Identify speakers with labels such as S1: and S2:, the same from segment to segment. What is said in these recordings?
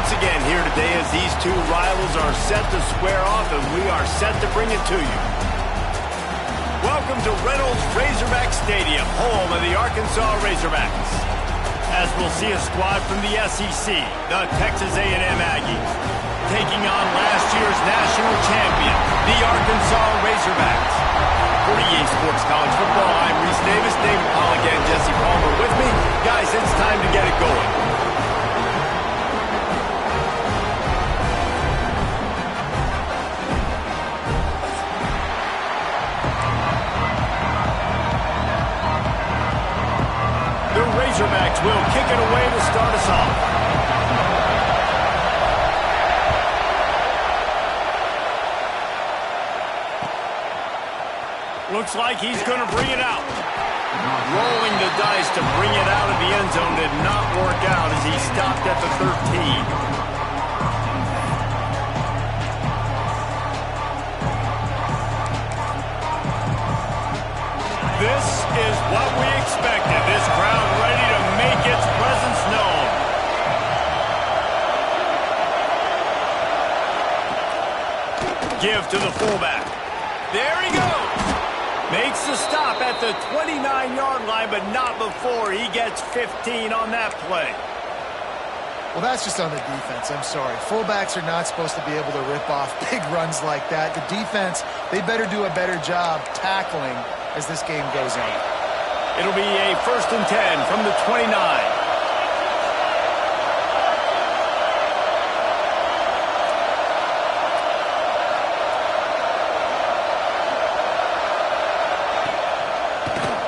S1: once again here today as these two rivals are set to square off, and we are set to bring it to you. Welcome to Reynolds Razorback Stadium, home of the Arkansas Razorbacks. As we'll see a squad from the SEC, the Texas A&M Aggies, taking on last year's national champion, the Arkansas Razorbacks. For EA Sports College Football, I'm Reese Davis, David Pollock, and Jesse Palmer with me. Guys, it's time to get it going. The Razorbacks will kick it away to start us off. Looks like he's going to bring it out. Rolling the dice to bring it out of the end zone did not work out as he stopped at the 13. This is what we expected. This crowd ready to make its presence known. Give to the fullback. There he goes. Makes the stop at the 29-yard line, but not before he gets 15 on that play.
S2: Well, that's just on the defense. I'm sorry. Fullbacks are not supposed to be able to rip off big runs like that. The defense, they better do a better job tackling as this game goes on.
S1: It'll be a 1st and 10 from the 29.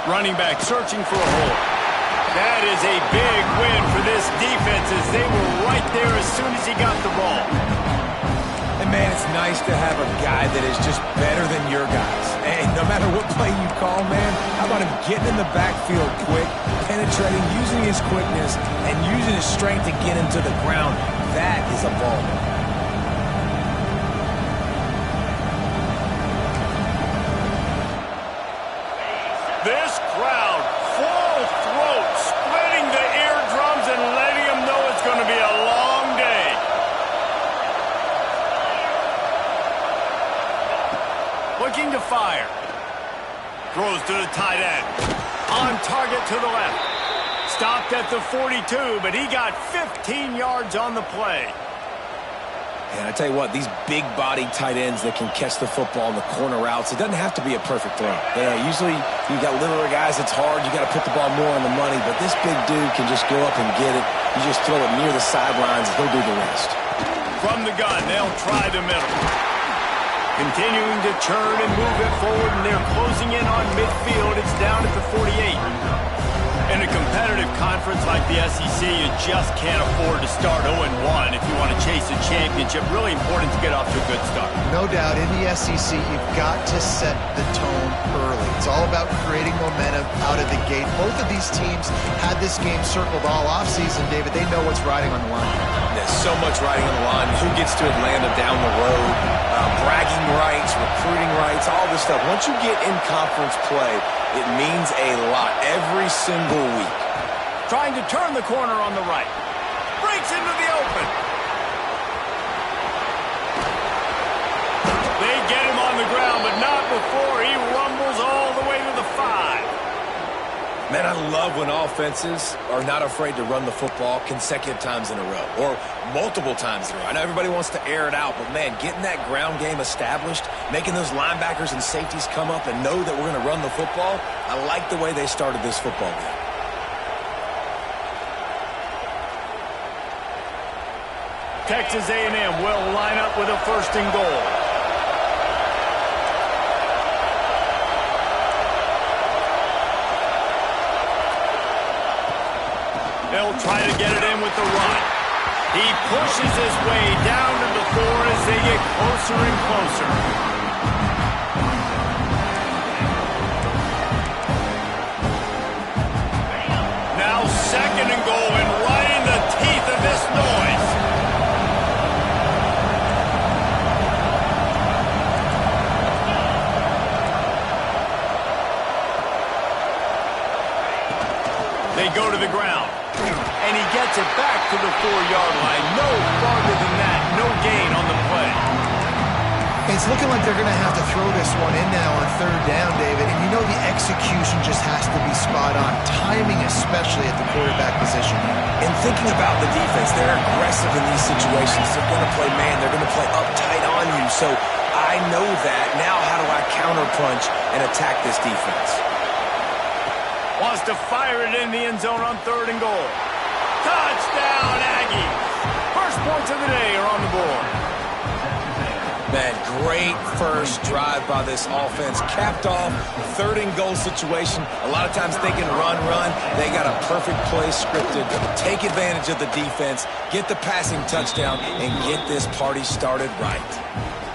S1: Running back searching for a hole. That is a big win for this defense as they were right there as soon as he got the ball.
S3: And, man, it's nice to have a guy that is just better than your guys. And no matter what play you call, man, how about him getting in the backfield quick, penetrating, using his quickness, and using his strength to get him to the ground. That is a ball.
S1: This crowd, full throat, splitting the eardrums and letting them know it's going to be a long day. Looking to fire. Throws to the tight end. On target to the left. Stopped at the 42, but he got 15 yards on the play.
S3: And I tell you what, these big-bodied tight ends that can catch the football in the corner routes, it doesn't have to be a perfect throw. Usually you got littler guys, it's hard. You got to put the ball more on the money, but this big dude can just go up and get it. You just throw it near the sidelines, he'll do the rest.
S1: From the gun, they'll try the middle. Continuing to churn and move it forward, and they're closing in on midfield. It's down at the 48. In a competitive conference like the SEC, you just can't afford to start 0-1 if you want to chase a championship. Really important to get off to a good start.
S2: No doubt, in the SEC, you've got to set the tone early. It's all about creating momentum out of the gate. Both of these teams had this game circled all offseason, David. They know what's riding on the line.
S3: There's so much riding on the line. Who gets to Atlanta down the road? Bragging rights, recruiting rights, all this stuff. Once you get in conference play, it means a lot every single week.
S1: Trying to turn the corner on the right. Breaks into the open. They get him on the ground, but not before he rumbles all the way to the 5.
S3: Man, I love when offenses are not afraid to run the football consecutive times in a row or multiple times in a row. I know everybody wants to air it out, but, man, getting that ground game established, making those linebackers and safeties come up and know that we're going to run the football, I like the way they started this football game.
S1: Texas A&M will line up with a 1st and goal. They'll try to get it in with the run. He pushes his way down to the 4 as they get closer and closer. Now 2nd and goal, and right in the teeth of this noise. They go to the ground. And he gets it back to the 4-yard line. No farther than that. No gain on the play.
S2: It's looking like they're going to have to throw this one in now on third down, David. And you know the execution just has to be spot on. Timing especially at the quarterback position.
S3: And thinking about the defense, they're aggressive in these situations. They're going to play man. They're going to play up tight on you. So I know that. Now how do I counterpunch and attack this defense?
S1: Wants to fire it in the end zone on 3rd and goal. Touchdown, Aggies! First points of the day are on the board.
S3: Man, great first drive by this offense. Capped off, 3rd and goal situation. A lot of times thinking run. They got a perfect play scripted. Take advantage of the defense, get the passing touchdown, and get this party started right.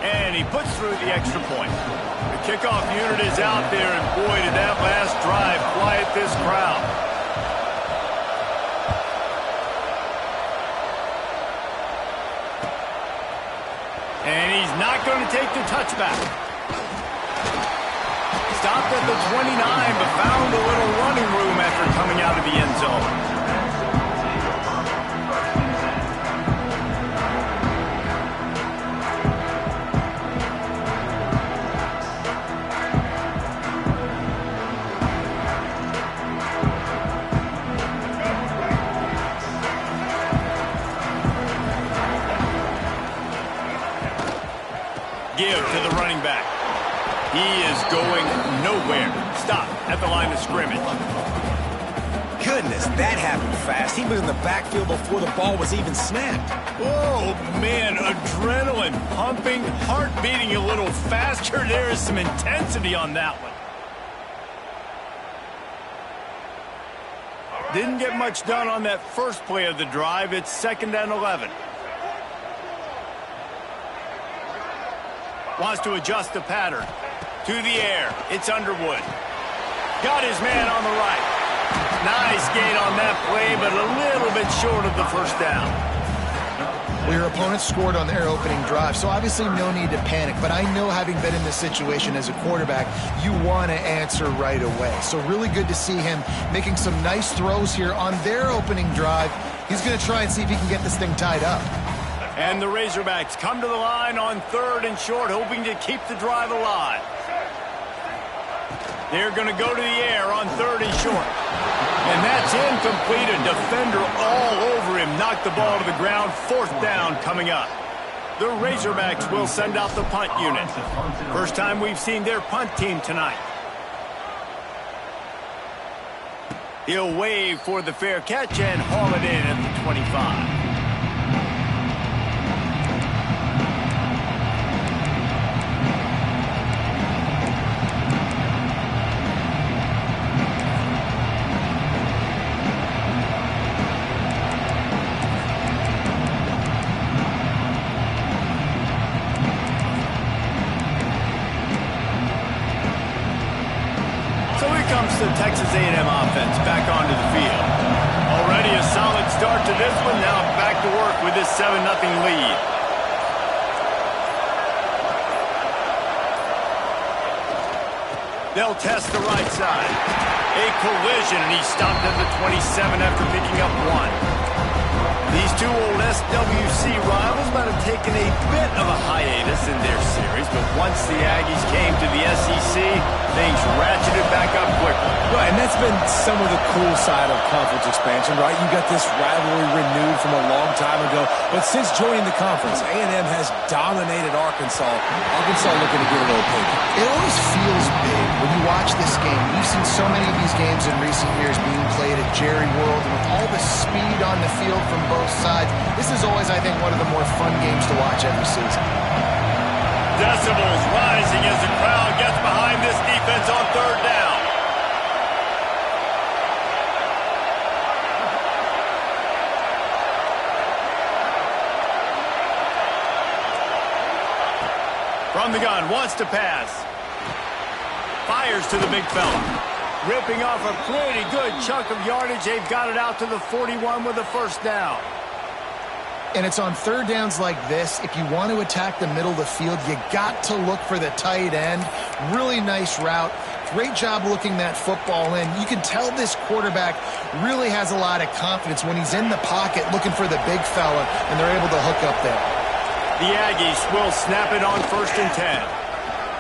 S1: And he puts through the extra point. The kickoff unit is out there, and boy, did that last drive quiet this crowd. And he's not going to take the touchback. Stopped at the 29, but found a little running room after coming out of the end zone. Give to the running back. He is going nowhere. Stop at the line of scrimmage.
S3: Goodness, that happened fast. He was in the backfield before the ball was even snapped.
S1: Oh, man, adrenaline pumping, heart beating a little faster. There is some intensity on that one. Didn't get much done on that first play of the drive. It's 2nd and 11. Wants to adjust the pattern. To the air. It's Underwood. Got his man on the right. Nice gain on that play, but a little bit short of the first down.
S2: Well, your opponent scored on their opening drive, so obviously no need to panic. But I know, having been in this situation as a quarterback, you want to answer right away. So really good to see him making some nice throws here on their opening drive. He's going to try and see if he can get this thing tied up.
S1: And the Razorbacks come to the line on 3rd and short, hoping to keep the drive alive. They're going to go to the air on 3rd and short. And that's incomplete. A defender all over him. Knocked the ball to the ground. 4th down coming up. The Razorbacks will send out the punt unit. First time we've seen their punt team tonight. He'll wave for the fair catch and haul it in at the 25. The Texas A&M offense back onto the field. Already a solid start to this one. Now back to work with this 7-0 lead. They'll test the right side. A collision, and he stopped at the 27 after picking up 1. These two old SWC rivals might have taken a bit of a hiatus in their series, but once the Aggies came to the SEC, things ratcheted back up quickly.
S3: Right, and that's been some of the cool side of conference expansion, right? You got this rivalry renewed from a long time ago, but since joining the conference, A&M has dominated Arkansas. Arkansas looking to get a little payback.
S2: It always feels big when you watch this game. We've seen so many of these games in recent years being played at Jerry World, and with all the speed on the field from both sides, this is always, I think, one of the more fun games to watch every season.
S1: Decibels rising as the crowd gets behind this defense on 3rd down. From the gun, wants to pass. Fires to the big fella. Ripping off a pretty good chunk of yardage. They've got it out to the 41 with a 1st down.
S2: And it's on 3rd downs like this. If you want to attack the middle of the field, you got to look for the tight end. Really nice route. great job looking that football in. You can tell this quarterback really has a lot of confidence when he's in the pocket looking for the big fella, and they're able to hook up there.
S1: The Aggies will snap it on 1st and 10.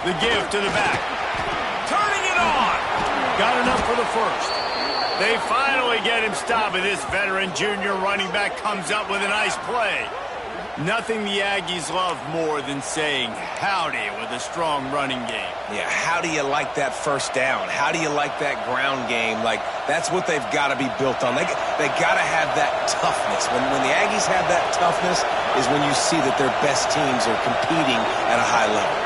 S1: The give to the back. Turning it on. Got enough for the first. They finally get him stopped, and this veteran junior running back comes up with a nice play. Nothing the Aggies love more than saying howdy with a strong running game.
S3: Yeah, how do you like that first down? How do you like that ground game? Like, that's what they've got to be built on. They got to have that toughness. When the Aggies have that toughness is when you see that their best teams are competing at a high level.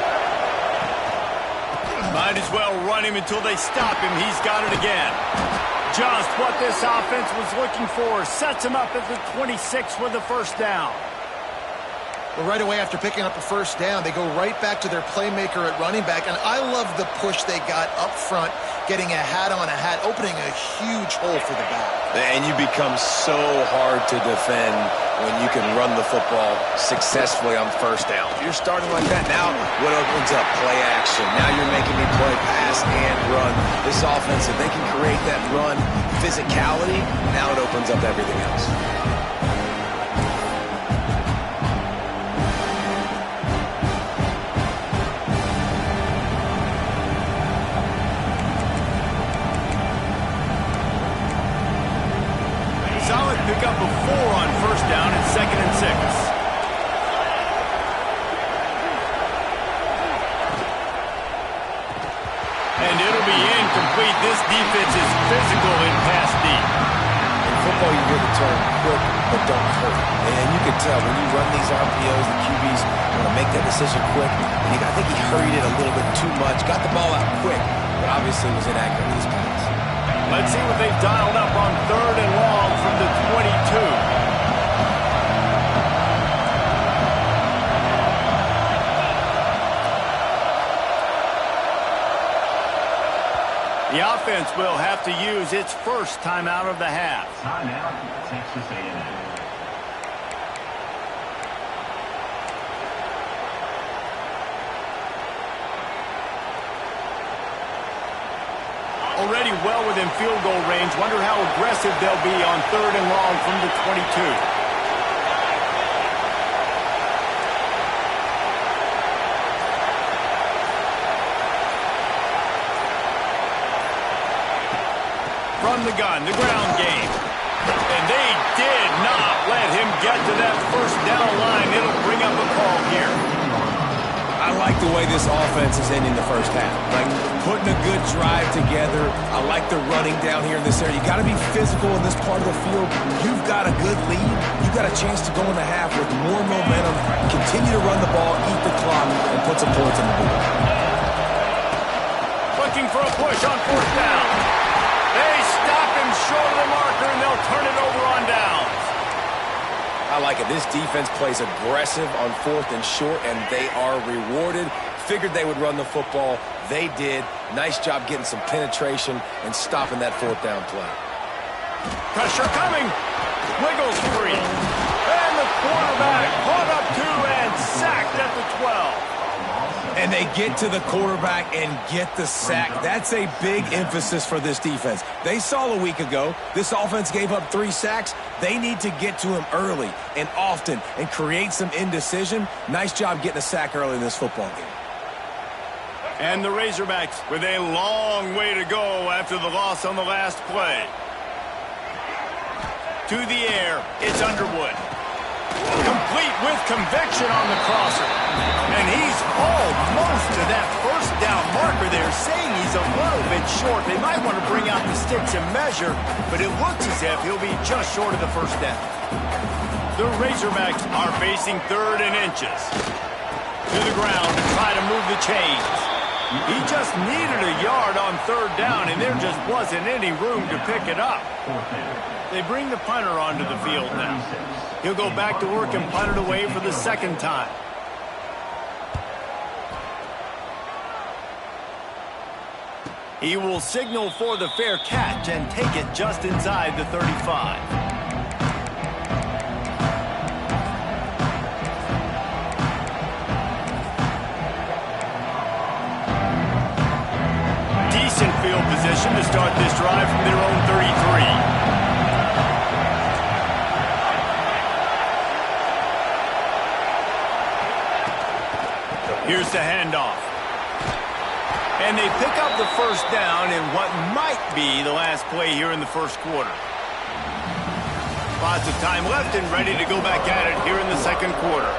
S1: Might as well run him until they stop him. He's got it again. Just what this offense was looking for. Sets him up at the 26 with the first down.
S2: Well, right away after picking up a first down, they go right back to their playmaker at running back. And I love the push they got up front, getting a hat on a hat, opening a huge hole for the back.
S3: And you become so hard to defend when you can run the football successfully on first down. If you're starting like that, now what opens up? Play action. Now you're making me play pass and run. This offense, if they can create that run physicality, now it opens up everything else.
S1: Solid pickup of 4 on first down and 2nd and 6. And it'll be incomplete. This defense is physical in pass deep.
S3: In football, you hear the term quick, but don't hurt. And you can tell when you run these RPOs, the QBs want to make that decision quick. And I think he hurried it a little bit too much. Got the ball out quick, but obviously was inaccurate in his pass.
S1: Let's see what they've dialed up on 3rd and long from the 22. The offense will have to use its first timeout of the half.
S4: Timeout, Texas A&M.
S1: Already well within field goal range. Wonder how aggressive they'll be on 3rd and long from the 22. From the gun, the ground game. And they did not let him get to that first down line. It'll bring up a call here.
S3: I like the way this offense is ending the first half. Like, putting a good drive together. I like the running down here in this area. You got to be physical in this part of the field. You've got a good lead. You've got a chance to go in the half with more momentum, continue to run the ball, eat the clock, and put some points on the board.
S1: Looking for a push on 4th down. They stop him short of the marker, and they'll turn it over on downs.
S3: I like it. This defense plays aggressive on 4th and short, and they are rewarded. Figured they would run the football. They did. Nice job getting some penetration and stopping that 4th down play.
S1: Pressure coming. Wiggles free. And the quarterback caught up 2 and sacked at the 12.
S3: And they get to the quarterback and get the sack. That's a big emphasis for this defense. They saw a week ago, this offense gave up 3 sacks. They need to get to him early and often and create some indecision. Nice job getting a sack early in this football game.
S1: And the Razorbacks with a long way to go after the loss on the last play. To the air, it's Underwood. Complete with conviction on the crosser. And he's almost to that first down marker there, saying he's a little bit short. They might want to bring out the sticks and measure, but it looks as if he'll be just short of the first down. The Razorbacks are facing 3rd and inches. To the ground to try to move the chains. He just needed a yard on 3rd down, and there just wasn't any room to pick it up. They bring the punter onto the field now. He'll go back to work and punt it away for the 2nd time. He will signal for the fair catch and take it just inside the 35. field position to start this drive from their own 33. Here's the handoff. And they pick up the first down in what might be the last play here in the first quarter. Lots of time left and ready to go back at it here in the second quarter.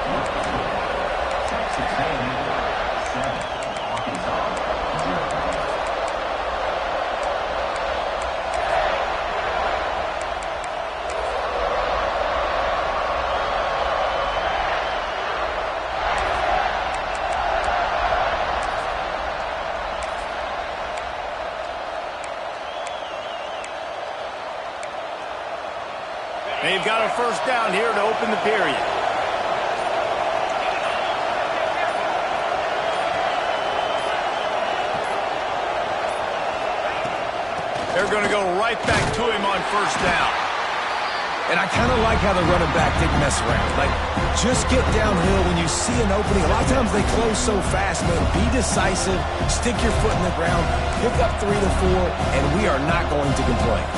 S1: They've got a first down here to open the period. They're going to go right back to him on first down.
S3: And I kind of like how the running back didn't mess around. Like, just get downhill when you see an opening. A lot of times they close so fast, man. Be decisive, stick your foot in the ground, pick up 3 to 4, and we are not going to complain.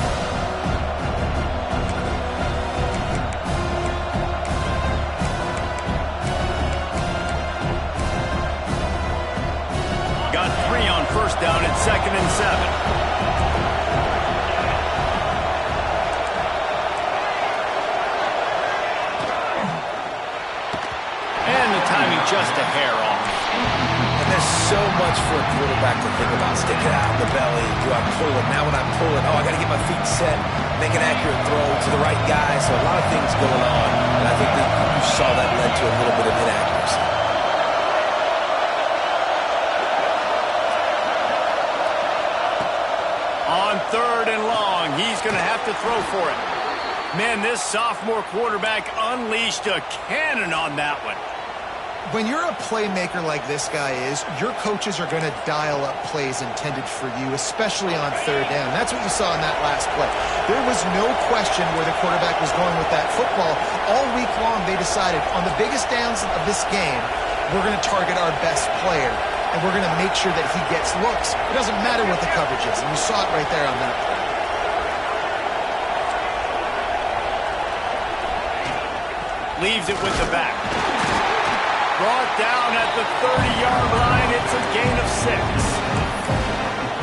S1: First down at 2nd and 7. And the timing just a hair off.
S3: And there's so much for a quarterback to think about. Stick it out in the belly. Do I pull it? Now when I pull it, I got to get my feet set, make an accurate throw to the right guy. So a lot of things going on. And I think that you saw that led to a little bit of inaccuracy.
S1: On 3rd and long, he's going to have to throw for it. Man, this sophomore quarterback unleashed a cannon on that one.
S2: When you're a playmaker like this guy is, your coaches are going to dial up plays intended for you, especially on 3rd down. That's what you saw in that last play. There was no question where the quarterback was going with that football. All week long, they decided on the biggest downs of this game, we're going to target our best player. And we're going to make sure that he gets looks. It doesn't matter what the coverage is. And you saw it right there on that play.
S1: Leaves it with the back. Brought down at the 30-yard line. It's a gain of 6.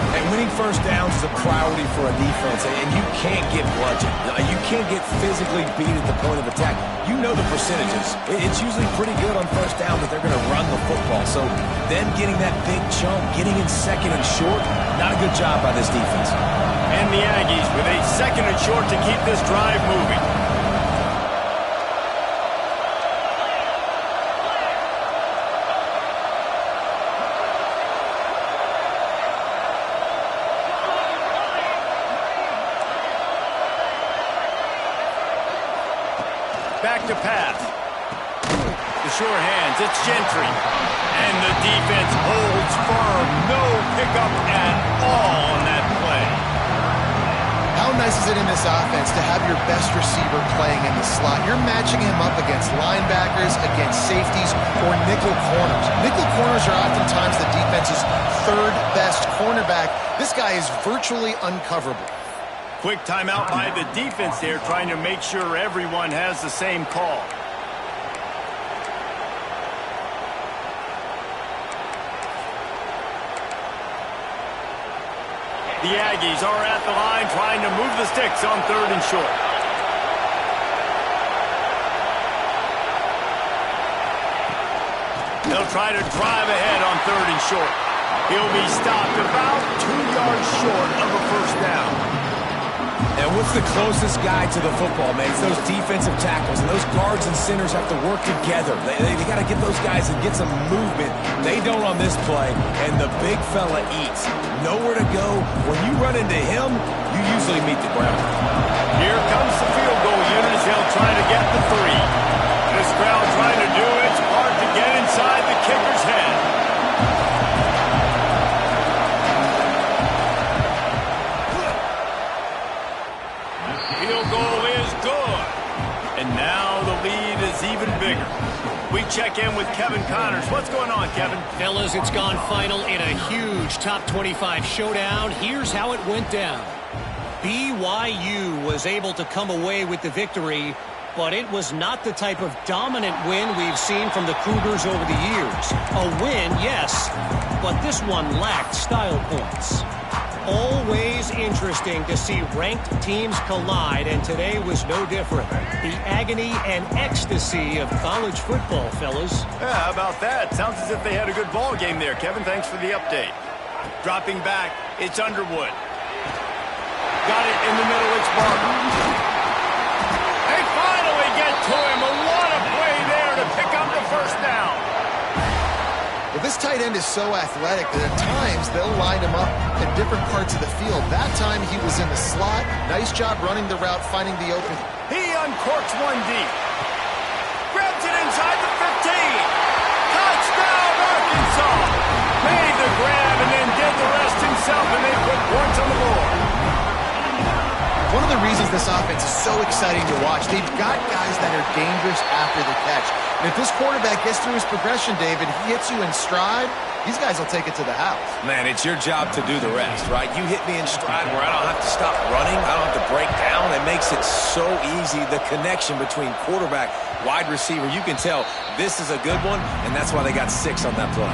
S3: And winning first downs is a priority for a defense, and you can't get bludgeoned. You can't get physically beat at the point of attack. You know the percentages. It's usually pretty good on first down that they're going to run the football. So them getting that big chunk, getting in 2nd and short, not a good job by this defense.
S1: And the Aggies with a 2nd and short to keep this drive moving. Back to pass. The sure hands, it's Gentry. And the defense holds firm. No pickup at all on that play.
S2: How nice is it in this offense to have your best receiver playing in the slot? You're matching him up against linebackers, against safeties, or nickel corners. Nickel corners are oftentimes the defense's 3rd best cornerback. This guy is virtually uncoverable.
S1: Quick timeout by the defense there, trying to make sure everyone has the same call. The Aggies are at the line trying to move the sticks on 3rd and short. They'll try to drive ahead on 3rd and short. He'll be stopped about 2 yards short of a first down.
S3: And what's the closest guy to the football, man? It's those defensive tackles, and those guards and centers have to work together. They got to get those guys and get some movement. They don't on this play, and the big fella eats. Nowhere to go. When you run into him, you usually meet the ground.
S1: Here comes the field goal unit as they'll try to get the 3. This crowd trying to do it. It's hard to get inside the kicker's head. Field goal is good. And now the lead is even bigger. We check check in with Kevin Connors. What's going on, Kevin?
S5: Fellas, it's gone final in a huge top 25 showdown. Here's how it went down. BYU was able to come away with the victory, but it was not the type of dominant win we've seen from the Cougars over the years. A win, yes, but this one lacked style points. Always interesting to see ranked teams collide, and today was no different. The agony and ecstasy of college football, fellas.
S1: Yeah, how about that? Sounds as if they had a good ball game there, Kevin. Thanks for the update. Dropping back, it's Underwood. Got it in the middle, it's Barber. They finally get to him. What a play there to pick up the first down.
S2: Well, this tight end is so athletic that at times they'll line him up in different parts of the field. That time he was in the slot. Nice job running the route, finding the open.
S1: He uncorks one deep. Grabs it inside the 15. Touchdown, Arkansas. Made the grab and then did the rest himself, and they put points on the board.
S2: One of the reasons this offense is so exciting to watch, they've got guys that are dangerous after the catch. And if this quarterback gets through his progression, David, he hits you in stride, these guys will take it to the house.
S3: Man, it's your job to do the rest, right? You hit me in stride where I don't have to stop running. I don't have to break down. It makes it so easy. The connection between quarterback, wide receiver, you can tell this is a good one, and that's why they got 6 on that play.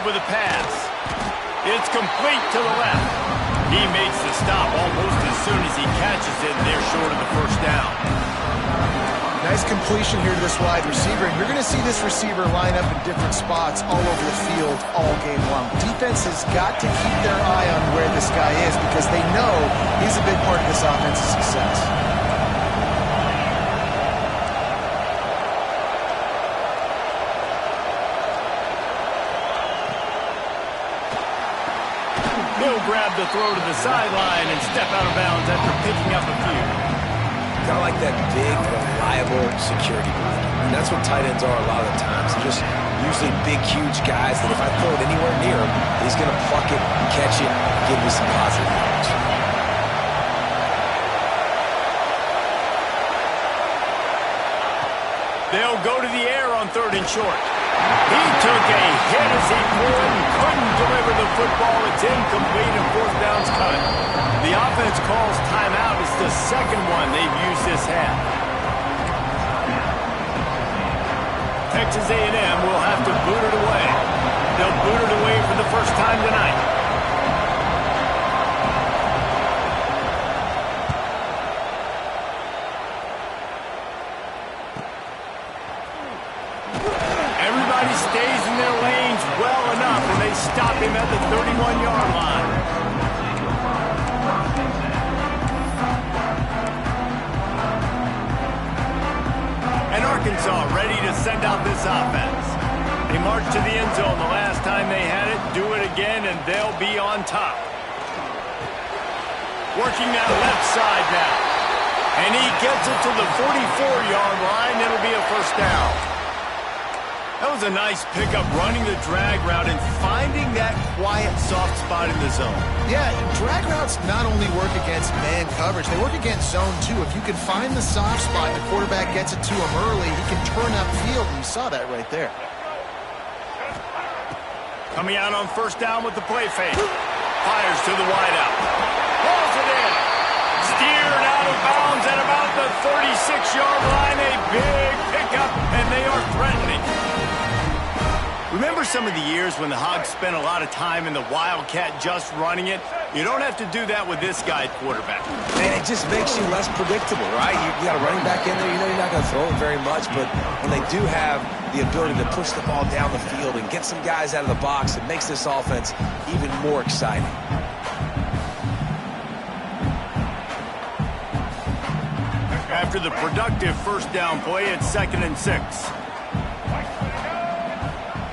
S1: With a pass. It's complete to the left. He makes the stop almost as soon as he catches it, and they're short of the first down.
S2: Nice completion here to this wide receiver. And you're going to see this receiver line up in different spots all over the field all game long. Defense has got to keep their eye on where this guy is because they know he's a big part of this offense's success.
S1: He'll grab the throw to the sideline and step out of bounds after picking up a few.
S3: Kind of like that big, reliable security blanket. And that's what tight ends are a lot of the times. They're just usually big, huge guys that if I throw it anywhere near him, he's going to pluck it, catch it, and give me some positive yards.
S1: They'll go to the air on 3rd and short. He took a hit as he threw it and couldn't deliver the football. It's incomplete and 4th down's cut. The offense calls timeout. It's the second one they've used this half. Texas A&M will have to boot it away. They'll boot it away for the first time tonight. Stays in their lanes well enough, and they stop him at the 31-yard line. And Arkansas ready to send out this offense. They marched to the end zone the last time they had it, do it again, and they'll be on top. Working that left side now. And he gets it to the 44-yard line. It'll be a first down. That was a nice pickup, running the drag route and finding that quiet, soft spot in the zone.
S2: Yeah, drag routes not only work against man coverage, they work against zone too. If you can find the soft spot and the quarterback gets it to him early, he can turn upfield, and you saw that right there.
S1: Coming out on first down with the play fake. Fires to the wideout. Pulls it in. Steered out of bounds at about the 36-yard line. A big pickup, and they are threatening. Remember some of the years when the Hogs spent a lot of time in the Wildcat just running it? You don't have to do that with this guy at quarterback.
S3: Man, it just makes you less predictable, right? You got a running back in there. You know you're not going to throw it very much, but when they do have the ability to push the ball down the field and get some guys out of the box, it makes this offense even more exciting.
S1: After the productive first down play, it's 2nd and 6.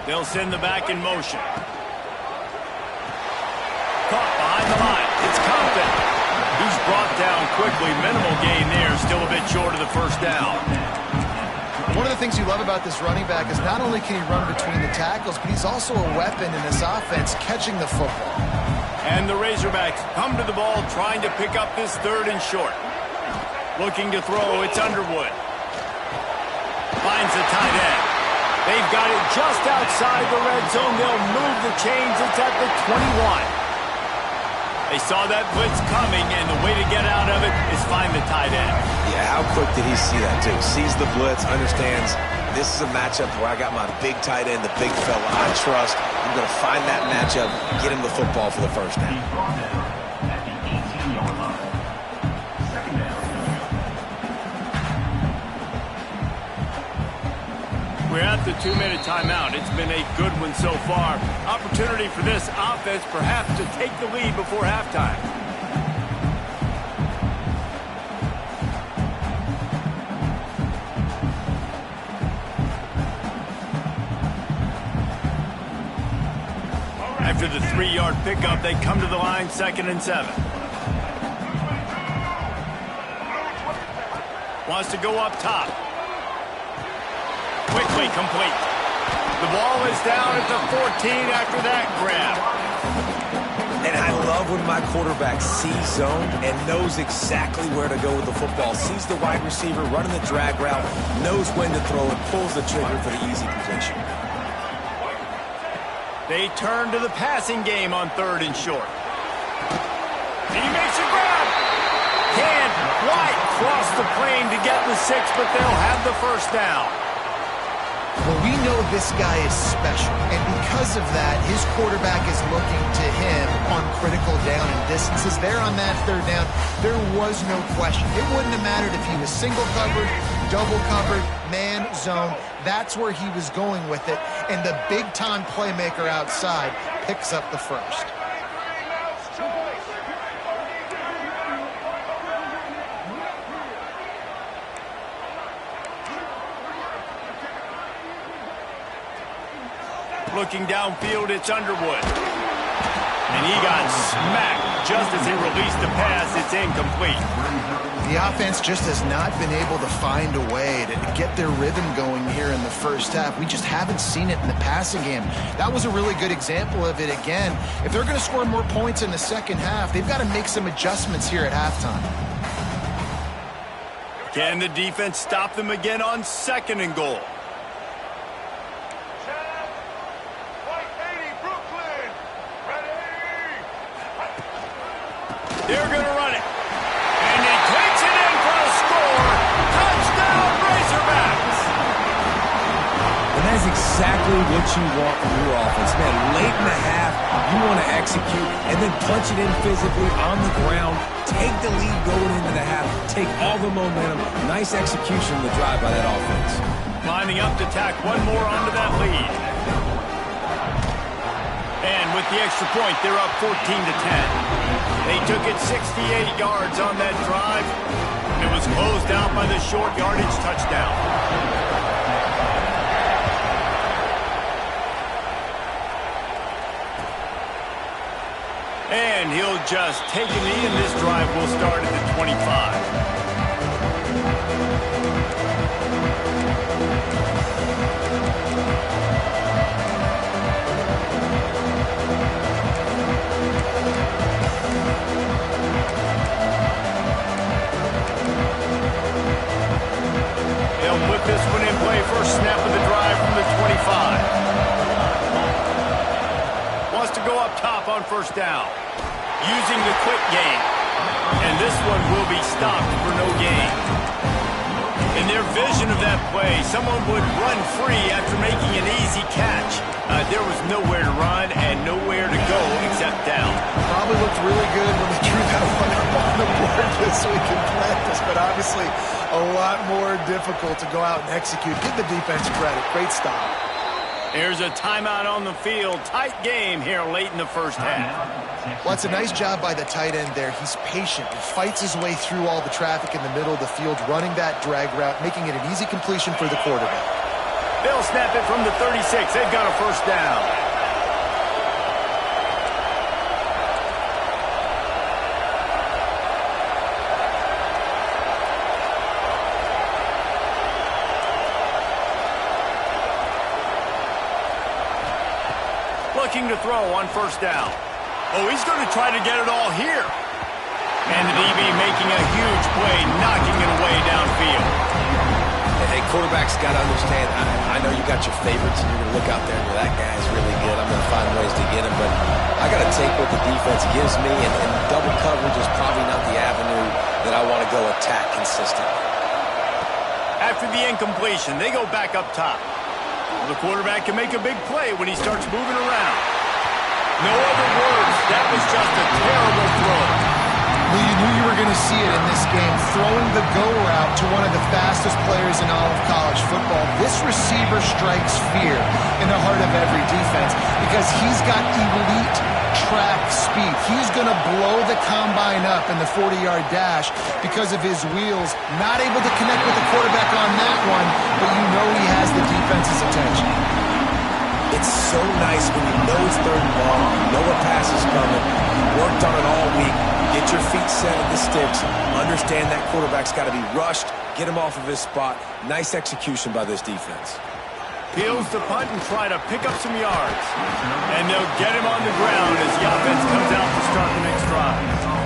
S1: They'll send the back in motion. Caught behind the line. It's Compton. He's brought down quickly. Minimal gain there. Still a bit short of the first down.
S2: One of the things you love about this running back is not only can he run between the tackles, but he's also a weapon in this offense catching the football.
S1: And the Razorbacks come to the ball trying to pick up this 3rd and short. Looking to throw, it's Underwood. Finds the tight end. They've got it just outside the red zone. They'll move the chains. It's at the 21. They saw that blitz coming, and the way to get out of it is find the tight end.
S3: Yeah, how quick did he see that, too? Sees the blitz, understands this is a matchup where I got my big tight end, the big fella I trust. I'm going to find that matchup, get him the football for the first down.
S1: We're at the 2-minute timeout. It's been a good one so far. Opportunity for this offense perhaps to take the lead before halftime. After the 3-yard pickup, they come to the line 2nd and 7. Wants to go up top. Quickly complete. The ball is down at the 14 after that grab.
S3: And I love when my quarterback sees zone and knows exactly where to go with the football. Sees the wide receiver running the drag route, knows when to throw it, pulls the trigger for the easy completion.
S1: They turn to the passing game on 3rd and short. And he makes a grab. Can't quite cross the plane to get the 6, but they'll have the first down.
S2: Well, we know this guy is special, and because of that, his quarterback is looking to him on critical down and distances. There on that 3rd down, there was no question. It wouldn't have mattered if he was single covered, double covered, man, zone. That's where he was going with it, and the big-time playmaker outside picks up the first.
S1: Looking downfield, it's Underwood. And he got smacked just as he released the pass. It's incomplete.
S2: The offense just has not been able to find a way to get their rhythm going here in the first half. We just haven't seen it in the passing game. That was a really good example of it again. If they're going to score more points in the second half, they've got to make some adjustments here at halftime.
S1: Can the defense stop them again on 2nd and goal? They're going to run it. And he takes it in for a score. Touchdown, Razorbacks.
S3: And that's exactly what you want from your offense. Man, late in the half, you want to execute and then punch it in physically on the ground. Take the lead going into the half. Take all the momentum. Nice execution of the drive by that offense.
S1: Lining up to tack one more onto that lead. And with the extra point, they're up 14-10. They took it 68 yards on that drive. It was closed out by the short yardage touchdown. And he'll just take a knee, and this drive will start at the 25. This one in play, first snap of the drive from the 25. Wants to go up top on 1st down. Using the quick game. And this one will be stopped for no gain. In their vision of that play, someone would run free after making an easy catch. There was nowhere to run and nowhere to go except down.
S2: Probably looked really good when they drew that one up on the board this week in practice, but obviously a lot more difficult to go out and execute. Give the defense credit. Great stop.
S1: There's a timeout on the field. Tight game here late in the first half.
S2: Well, it's a nice job by the tight end there. He's patient. He fights his way through all the traffic in the middle of the field, running that drag route, making it an easy completion for the quarterback.
S1: They'll snap it from the 36. They've got a first down. Looking to throw on first down. Oh, he's going to try to get it all here. And the DB making a huge play, knocking it away downfield.
S3: Hey, quarterbacks got to understand, I know you got your favorites, and you're going to look out there and that guy's really good. I'm going to find ways to get him, but I got to take what the defense gives me, and double coverage is probably not the avenue that I want to go attack consistently.
S1: After the incompletion, they go back up top. The quarterback can make a big play when he starts moving around. No other words. That was just a terrible throw.
S2: Well, you knew you were going to see it in this game, throwing the go route to one of the fastest players in all of college football. This receiver strikes fear in the heart of every defense because he's got elite track speed. He's going to blow the combine up in the 40-yard dash because of his wheels. Not able to connect with the quarterback on that one, but you know he has the defense's attention.
S3: It's so nice when you know it's third and long, you know a pass is coming, you worked on it all week, get your feet set at the sticks, understand that quarterback's got to be rushed, get him off of his spot. Nice execution by this defense.
S1: Peels the punt and try to pick up some yards. And they'll get him on the ground as the offense comes out to start the next drive.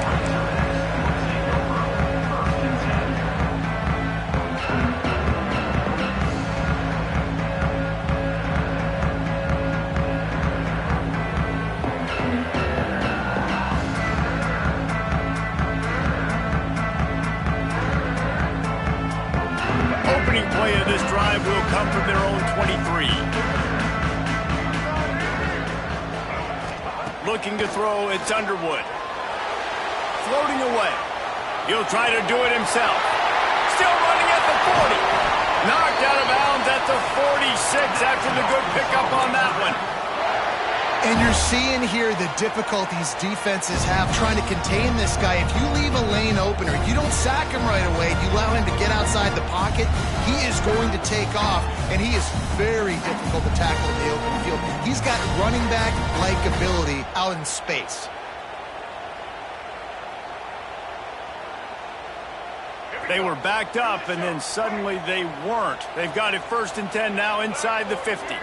S1: Play of this drive will come from their own 23. Looking to throw, it's Underwood. Floating away. He'll try to do it himself. Still running at the 40. Knocked out of bounds at the 46 after the good pickup on that one.
S2: And you're seeing here the difficulties defenses have trying to contain this guy. If you leave a lane open or you don't sack him right away, you allow him to get outside the pocket, he is going to take off, and he is very difficult to tackle in the open field. He's got running back-like ability out in space.
S1: They were backed up, and then suddenly they weren't. They've got it 1st and 10 now inside the 50.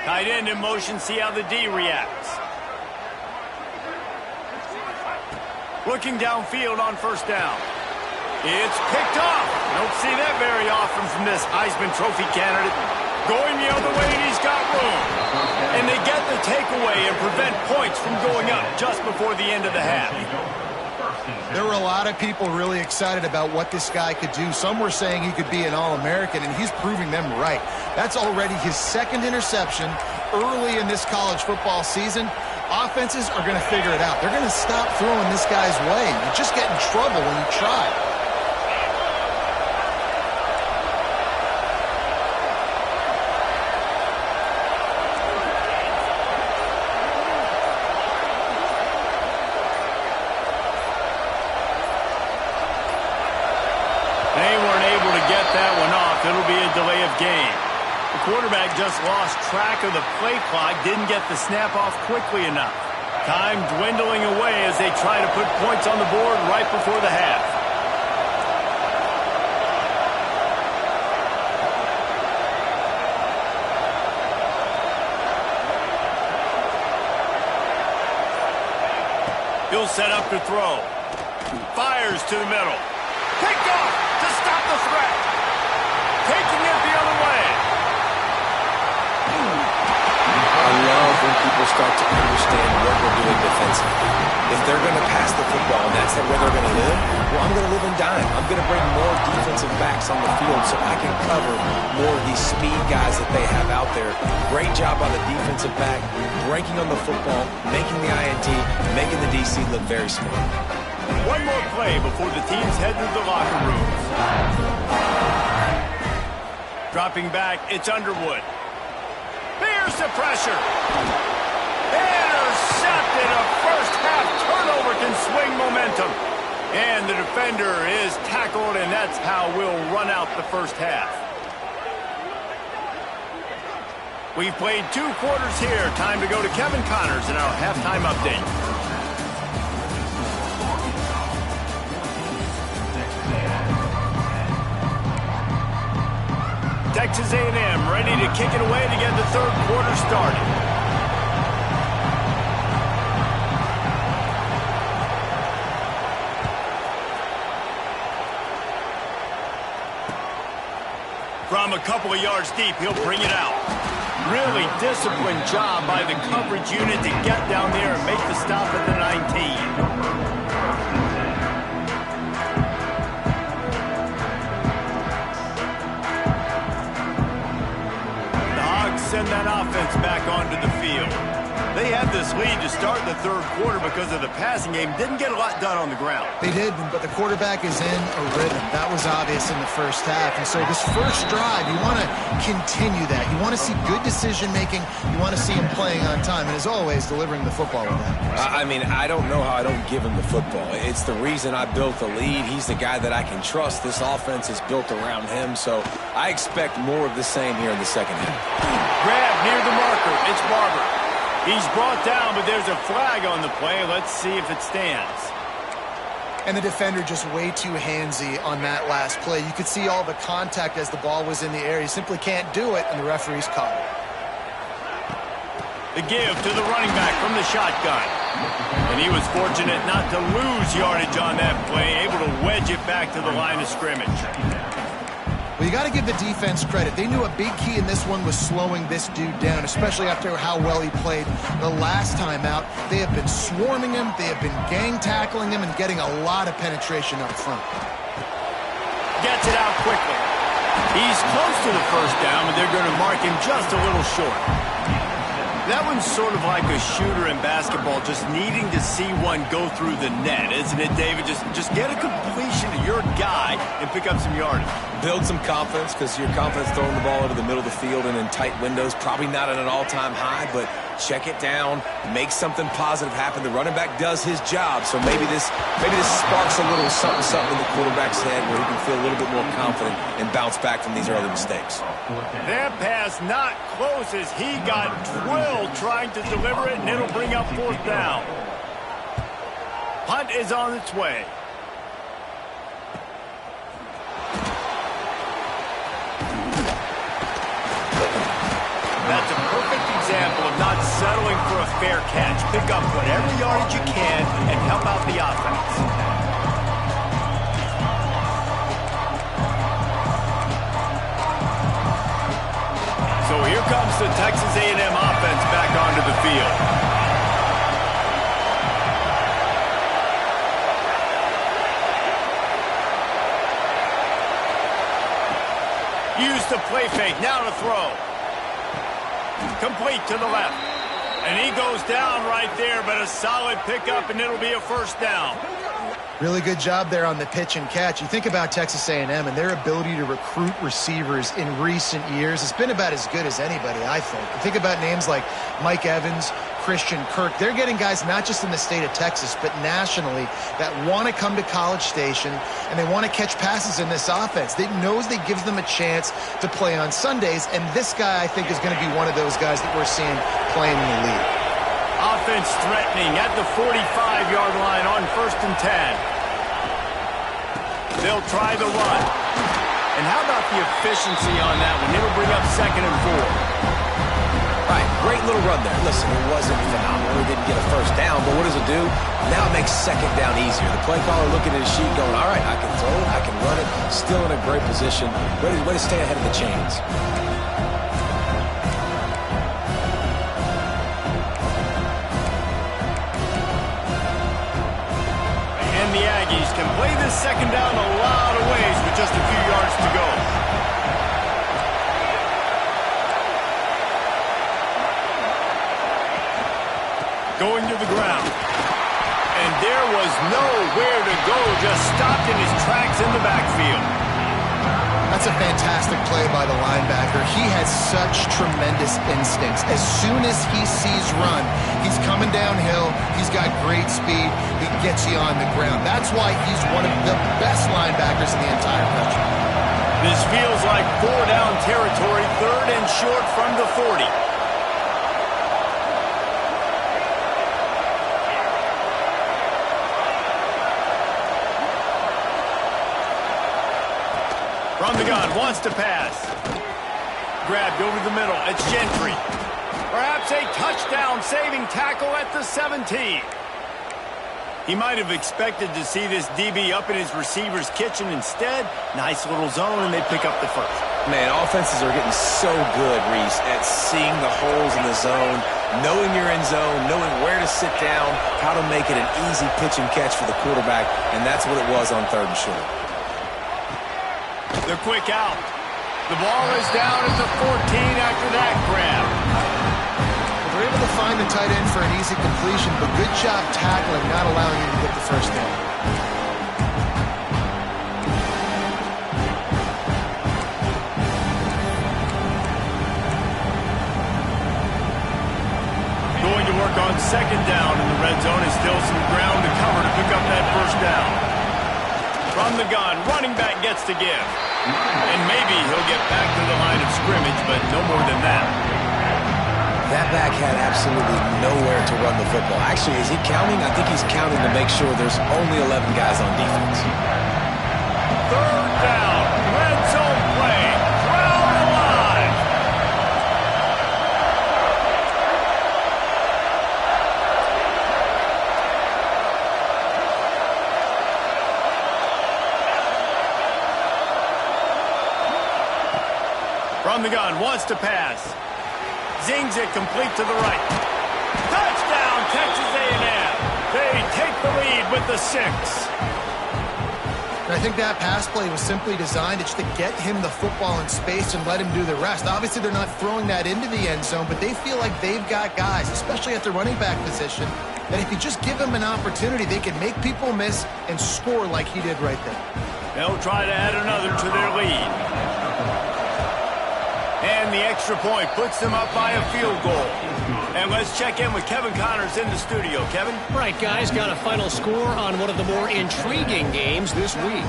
S1: Tight end in motion, see how the D reacts. Looking downfield on first down. It's picked off. Don't see that very often from this Heisman Trophy candidate. Going the other way, and he's got room. And they get the takeaway and prevent points from going up just before the end of the half.
S2: There were a lot of people really excited about what this guy could do. Some were saying he could be an All-American, and he's proving them right. That's already his 2nd interception early in this college football season. Offenses are going to figure it out. They're going to stop throwing this guy's way. You just get in trouble when you try.
S1: It'll be a delay of game. The quarterback just lost track of the play clock, didn't get the snap off quickly enough. Time dwindling away as they try to put points on the board right before the half. He'll set up to throw. Fires to the middle. Picked off to stop the threat. Taking it the other way.
S3: I love when people start to understand what we're doing defensively. If they're going to pass the football and that's where they're going to live, well, I'm going to live and dime. I'm going to bring more defensive backs on the field so I can cover more of these speed guys that they have out there. Great job by the defensive back, breaking on the football, making the INT, making the DC look very smart.
S1: One more play before the teams head to the locker rooms. Dropping back, it's Underwood. Here's the pressure. Intercepted. A first-half turnover can swing momentum. And the defender is tackled, and that's how we'll run out the first half. We've played 2 quarters here. Time to go to Kevin Connors in our halftime update. Texas A&M ready to kick it away to get the 3rd quarter started. From a couple of yards deep, he'll bring it out. Really disciplined job by the coverage unit to get down there and make the stop at the 19. Send that offense back onto the field. They had this lead to start the 3rd quarter because of the passing game. Didn't get a lot done on the ground.
S2: They did, but the quarterback is in a rhythm. That was obvious in the first half. And so this first drive, you want to continue that. You want to see good decision-making. You want to see him playing on time. And as always, delivering the football with that.
S3: I mean, I don't know how I don't give him the football. It's the reason I built the lead. He's the guy that I can trust. This offense is built around him. So I expect more of the same here in the second half.
S1: Grab near the marker. It's Barber. He's brought down, but there's a flag on the play. Let's see if it stands.
S2: And the defender just way too handsy on that last play. You could see all the contact as the ball was in the air. He simply can't do it, and the referee's caught it.
S1: The give to the running back from the shotgun. And he was fortunate not to lose yardage on that play, able to wedge it back to the line of scrimmage.
S2: Well, you got to give the defense credit. They knew a big key in this one was slowing this dude down, especially after how well he played the last time out. They have been swarming him, they have been gang tackling him, and getting a lot of penetration up front.
S1: Gets it out quickly. He's close to the first down, but they're going to mark him just a little short. That one's sort of like a shooter in basketball, just needing to see one go through the net, isn't it, David? Just get a completion to your guy and pick up some yardage.
S3: Build some confidence, because your confidence throwing the ball into the middle of the field and in tight windows, probably not at an all-time high, but check it down, make something positive happen. The running back does his job, so maybe this sparks a little something in the quarterback's head where he can feel a little bit more confident and bounce back from these early mistakes.
S1: That pass not close as he got drilled trying to deliver it, and it'll bring up 4th down. Punt is on its way. That's a perfect example of not settling for a fair catch. Pick up whatever yardage you can and help out the offense. So here comes the Texas A&M offense back onto the field. Use the play fake, now to throw. Complete to the left. And he goes down right there, but a solid pickup, and it'll be a 1st down.
S2: Really good job there on the pitch and catch. You think about Texas A&M and their ability to recruit receivers in recent years. It's been about as good as anybody, I think. You think about names like Mike Evans, Christian Kirk. They're getting guys not just in the state of Texas, but nationally that want to come to College Station and they want to catch passes in this offense. They knows that gives them a chance to play on Sundays, and this guy, I think, is going to be one of those guys that we're seeing playing in the league.
S1: Offense threatening at the 45-yard line on 1st and 10. They'll try the run. And how about the efficiency on that one? It'll bring up 2nd and 4.
S3: Right, great little run there. Listen, it wasn't phenomenal. He didn't get a 1st down, but what does it do? Now it makes 2nd down easier. The play caller looking at his sheet going, all right, I can throw it, I can run it, still in a great position. Way to stay ahead of the chains.
S1: The Aggies can play this 2nd down a lot of ways with just a few yards to go. Going to the ground. And there was nowhere to go, just stopped in his tracks in the backfield.
S2: I That's a fantastic play by the linebacker. He has such tremendous instincts. As soon as he sees run, he's coming downhill. He's got great speed. He gets you on the ground. That's why he's one of the best linebackers in the entire country.
S1: This feels like 4-down territory, 3rd and short from the 40. From the gun, wants to pass. Grabbed over the middle. It's Gentry. Perhaps a touchdown-saving tackle at the 17. He might have expected to see this DB up in his receiver's kitchen. Instead, nice little zone, and they pick up the first.
S3: Man, offenses are getting so good, Reese, at seeing the holes in the zone, knowing you're in zone, knowing where to sit down, how to make it an easy pitch and catch for the quarterback, and that's what it was on 3rd and short.
S1: They're quick out. The ball is down at the 14 after that grab.
S2: They're able to find the tight end for an easy completion, but good job tackling, not allowing him to get the first down.
S1: Going to work on 2nd down in the red zone. Is still some ground to cover to pick up that first down. From the gun, running back gets to give. And maybe he'll get back to the line of scrimmage, but no more than that.
S3: That back had absolutely nowhere to run the football. Actually, is he counting? I think he's counting to make sure there's only 11 guys on defense.
S1: 3rd down, red zone play, crowd alive. From the gun, wants to pass. Zings it complete to the right. Touchdown, Texas A&M. They take the lead with the 6.
S2: And I think that pass play was simply designed just to get him the football in space and let him do the rest. Obviously, they're not throwing that into the end zone, but they feel like they've got guys, especially at the running back position, that if you just give them an opportunity, they can make people miss and score like he did right there.
S1: They'll try to add another to their lead. And the extra point puts them up by a field goal. And let's check in with Kevin Connors in the studio. Kevin?
S5: Right, guys, got a final score on one of the more intriguing games this week.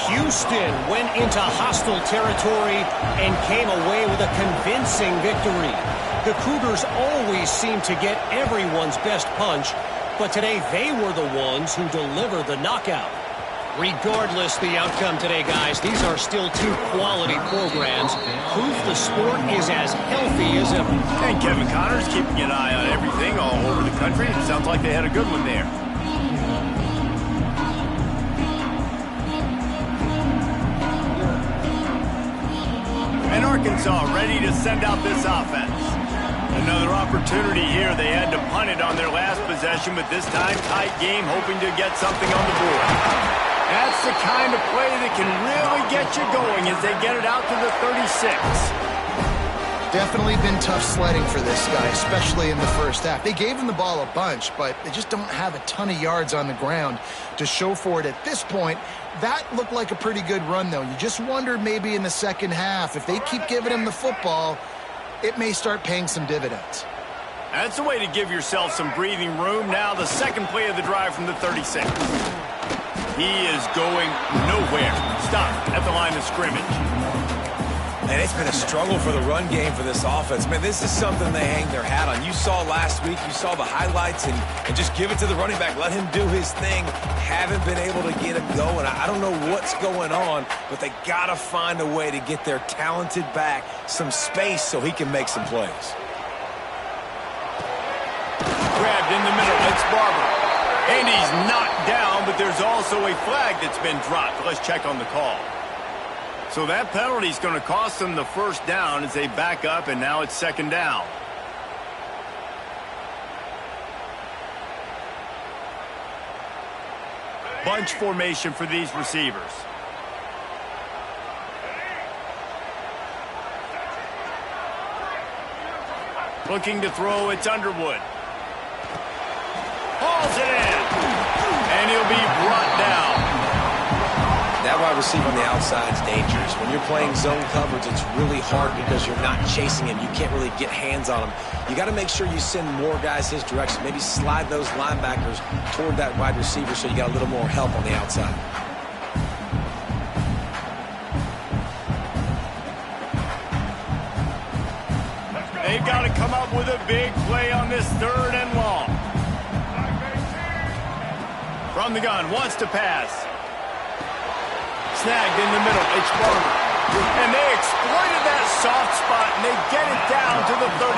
S5: Houston went into hostile territory and came away with a convincing victory. The Cougars always seem to get everyone's best punch, but today they were the ones who delivered the knockout. Regardless the outcome today, guys, these are still 2 quality programs. Proof the sport is as healthy as ever.
S1: And Kevin Connors keeping an eye on everything all over the country. It sounds like they had a good one there. And Arkansas ready to send out this offense. Another opportunity here. They had to punt it on their last possession, but this time tight game, hoping to get something on the board. That's the kind of play that can really get you going as they get it out to the 36.
S2: Definitely been tough sledding for this guy, especially in the first half. They gave him the ball a bunch, but they just don't have a ton of yards on the ground to show for it at this point. That looked like a pretty good run, though. You just wonder maybe in the second half, if they keep giving him the football, it may start paying some dividends.
S1: That's a way to give yourself some breathing room. Now the second play of the drive from the 36. He is going nowhere. Stopped at the line of scrimmage.
S3: And it's been a struggle for the run game for this offense. Man, this is something they hang their hat on. You saw last week, you saw the highlights, and just give it to the running back. Let him do his thing. Haven't been able to get him going. I don't know what's going on, but they got to find a way to get their talented back some space so he can make some plays.
S1: Grabbed in the middle. It's Barber. And he's knocked down, but there's also a flag that's been dropped. Let's check on the call. So that penalty is going to cost them the first down as they back up, and now it's 2nd down. Bunch formation for these receivers. Looking to throw, it's Underwood. Hauls it in. And he'll be brought down.
S3: That that wide receiver on the outside is dangerous. When you're playing zone coverage, it's really hard because you're not chasing him. You can't really get hands on him. You got to make sure you send more guys his direction. Maybe slide those linebackers toward that wide receiver so you got a little more help on the outside.
S1: They've got to come up with a big play on this 3rd and long. From the gun, wants to pass. Snagged in the middle, it's Barber. And they exploited that soft spot, and they get it down to the 35.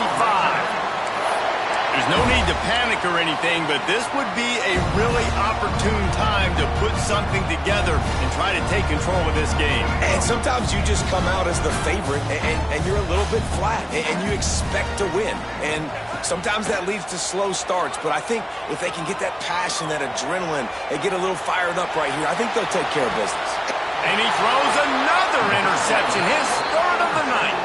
S1: There's no need to panic or anything, but this would be a really opportune time to put something together and try to take control of this game.
S3: And sometimes you just come out as the favorite, and you're a little bit flat, and you expect to win. And sometimes that leads to slow starts, but I think if they can get that passion, that adrenaline, they get a little fired up right here, I think they'll take care of business.
S1: And he throws another interception, his 3rd of the night.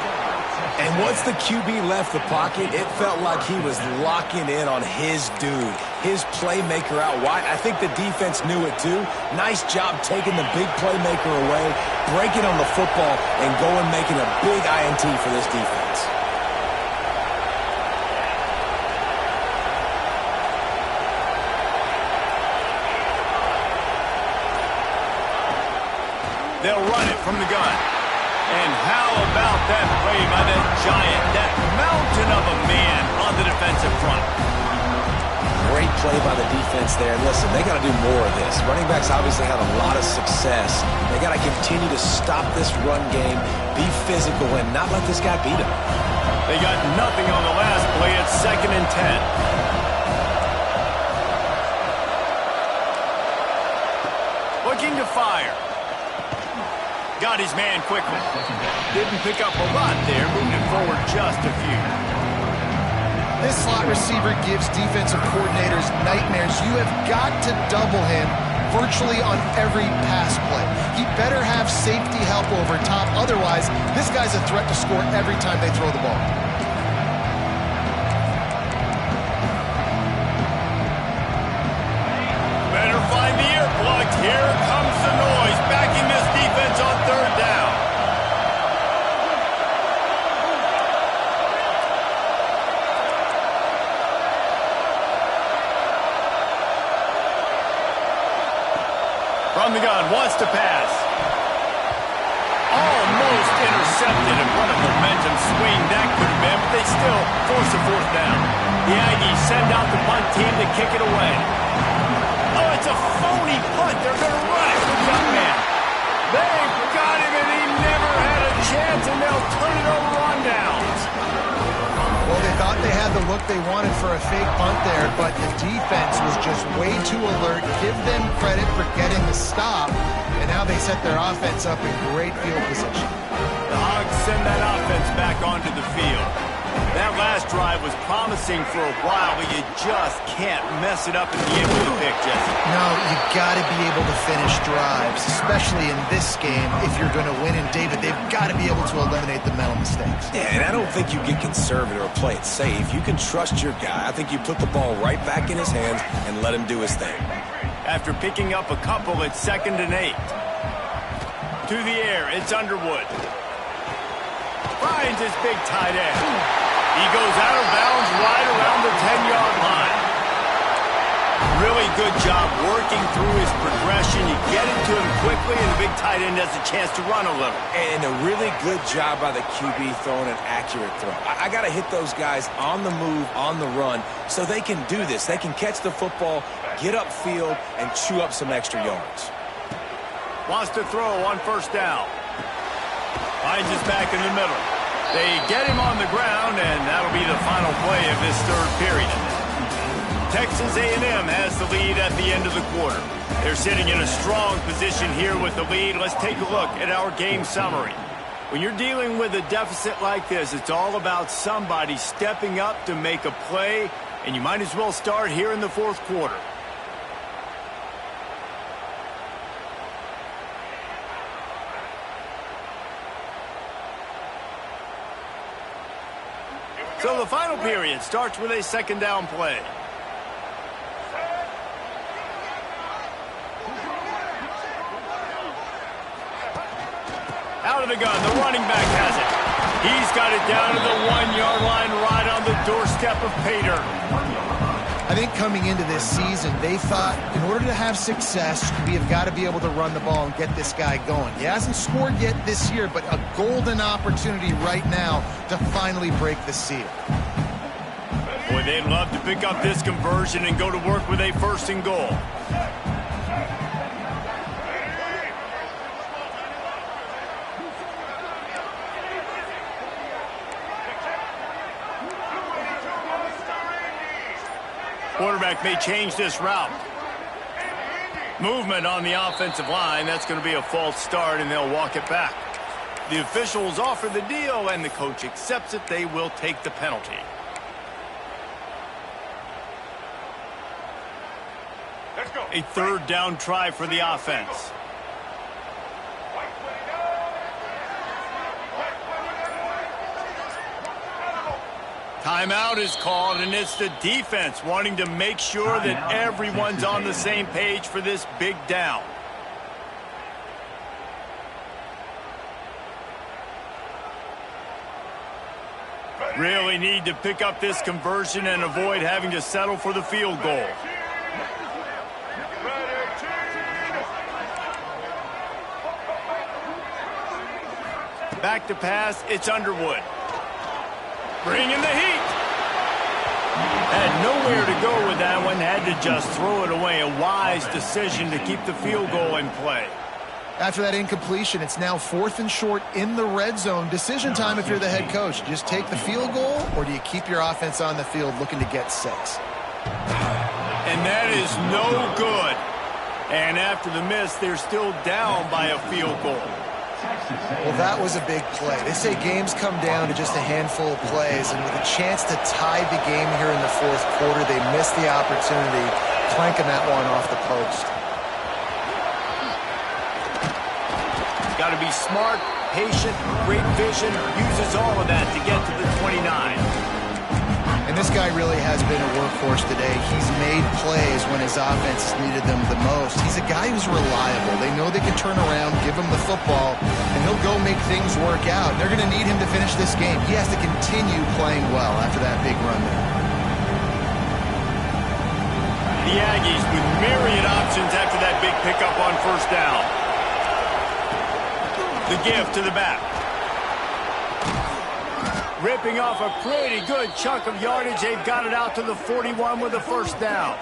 S3: And once the QB left the pocket, it felt like he was locking in on his dude, his playmaker out wide. I think the defense knew it too. Nice job taking the big playmaker away, breaking on the football, and going making a big INT for this defense.
S1: They'll run it from the gun. And how about that play by that giant, that mountain of a man on the defensive front?
S3: Great play by the defense there. And listen, they got to do more of this. Running backs obviously had a lot of success. They got to continue to stop this run game, be physical, and not let this guy beat them.
S1: They got nothing on the last play. It's 2nd and 10. Looking to fire. Got his man quickly. Didn't pick up a lot there, moving it forward just a few.
S2: This slot receiver gives defensive coordinators nightmares. You have got to double him virtually on every pass play. He better have safety help over top. Otherwise, this guy's a threat to score every time they throw the ball.
S1: Better find the earplugs. Here comes the noise, backing this defense on 3rd down. From the gun, wants to pass. Almost intercepted, and what a momentum swing that could have been, but they still force a 4th down. The Aggies send out the punt team to kick it away. Oh, it's a phony punt. They're going to run it with young man. They've got him, and he never had a chance, and they'll turn it over on downs.
S2: Well, they thought they had the look they wanted for a fake punt there, but the defense was just way too alert. Give them credit for getting the stop, and now they set their offense up in great field position.
S1: The Hogs send that offense back onto the field. That last drive was promising for a while, but you just can't mess it up at the end with a pick, Jesse.
S2: No, you got to be able to finish drives, especially in this game. If you're going to win, and David, they've got to be able to eliminate the mental mistakes.
S3: Yeah, and I don't think you get conservative or play it safe. You can trust your guy. I think you put the ball right back in his hands and let him do his thing.
S1: After picking up a couple, it's 2nd and 8. To the air, it's Underwood. Finds his big tight end. He goes out of bounds right around the 10-yard line. Really good job working through his progression. You get it to him quickly, and the big tight end has a chance to run a little.
S3: And a really good job by the QB throwing an accurate throw. I got to hit those guys on the move, on the run, so they can do this. They can catch the football, get upfield, and chew up some extra yards.
S1: Wants to throw on 1st down. Finds his back in the middle. They get him on the ground, and that'll be the final play of this 3rd period. Texas A&M has the lead at the end of the quarter. They're sitting in a strong position here with the lead. Let's take a look at our game summary. When you're dealing with a deficit like this, it's all about somebody stepping up to make a play, and you might as well start here in the 4th quarter. So the final period starts with a 2nd down play. of the gun. The running back has it. He's got it down to the 1-yard line right on the doorstep of pay dirt.
S2: I think coming into this season, they thought in order to have success, we have got to be able to run the ball and get this guy going. He hasn't scored yet this year, but a golden opportunity right now to finally break the seal.
S1: Boy, they'd love to pick up this conversion and go to work with a 1st and goal. Quarterback may change this route. Movement on the offensive line. That's going to be a false start, and they'll walk it back. The officials offer the deal, and the coach accepts it. They will take the penalty. A 3rd down try for the offense. Timeout is called, and it's the defense wanting to make sure that everyone's on the same page for this big down. Really need to pick up this conversion and avoid having to settle for the field goal. Back to pass, it's Underwood. Bringing the heat. Had nowhere to go with that one. Had to just throw it away. A wise decision to keep the field goal in play.
S2: After that incompletion, it's now 4th and short in the red zone. Decision time if you're the head coach. Just take the field goal, or do you keep your offense on the field looking to get 6?
S1: And that is no good. And after the miss, they're still down by a field goal.
S2: Well, that was a big play. They say games come down to just a handful of plays, and with a chance to tie the game here in the 4th quarter, they missed the opportunity, clanking that one off the post.
S1: Got to be smart, patient, great vision, uses all of that to get to the 29.
S2: And this guy really has been a workhorse today. He's made plays when his offense needed them the most. He's a guy who's reliable. They know they can turn around, give him the football, and he'll go make things work out. They're going to need him to finish this game. He has to continue playing well after that big run there.
S1: The Aggies with myriad options after that big pickup on 1st down. The give to the back. Ripping off a pretty good chunk of yardage. They've got it out to the 41 with a 1st down.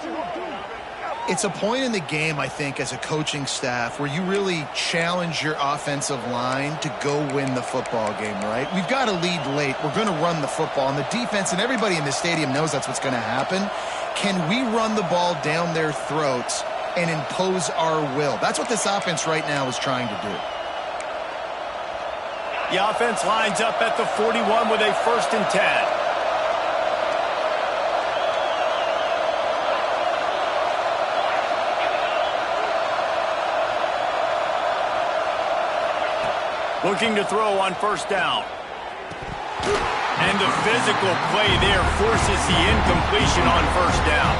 S2: It's a point in the game, I think, as a coaching staff where you really challenge your offensive line to go win the football game, right? We've got to lead late. We're going to run the football. And the defense and everybody in the stadium knows that's what's going to happen. Can we run the ball down their throats and impose our will? That's what this offense right now is trying to do.
S1: The offense lines up at the 41 with a 1st and 10. Looking to throw on 1st down. And the physical play there forces the incompletion on 1st down.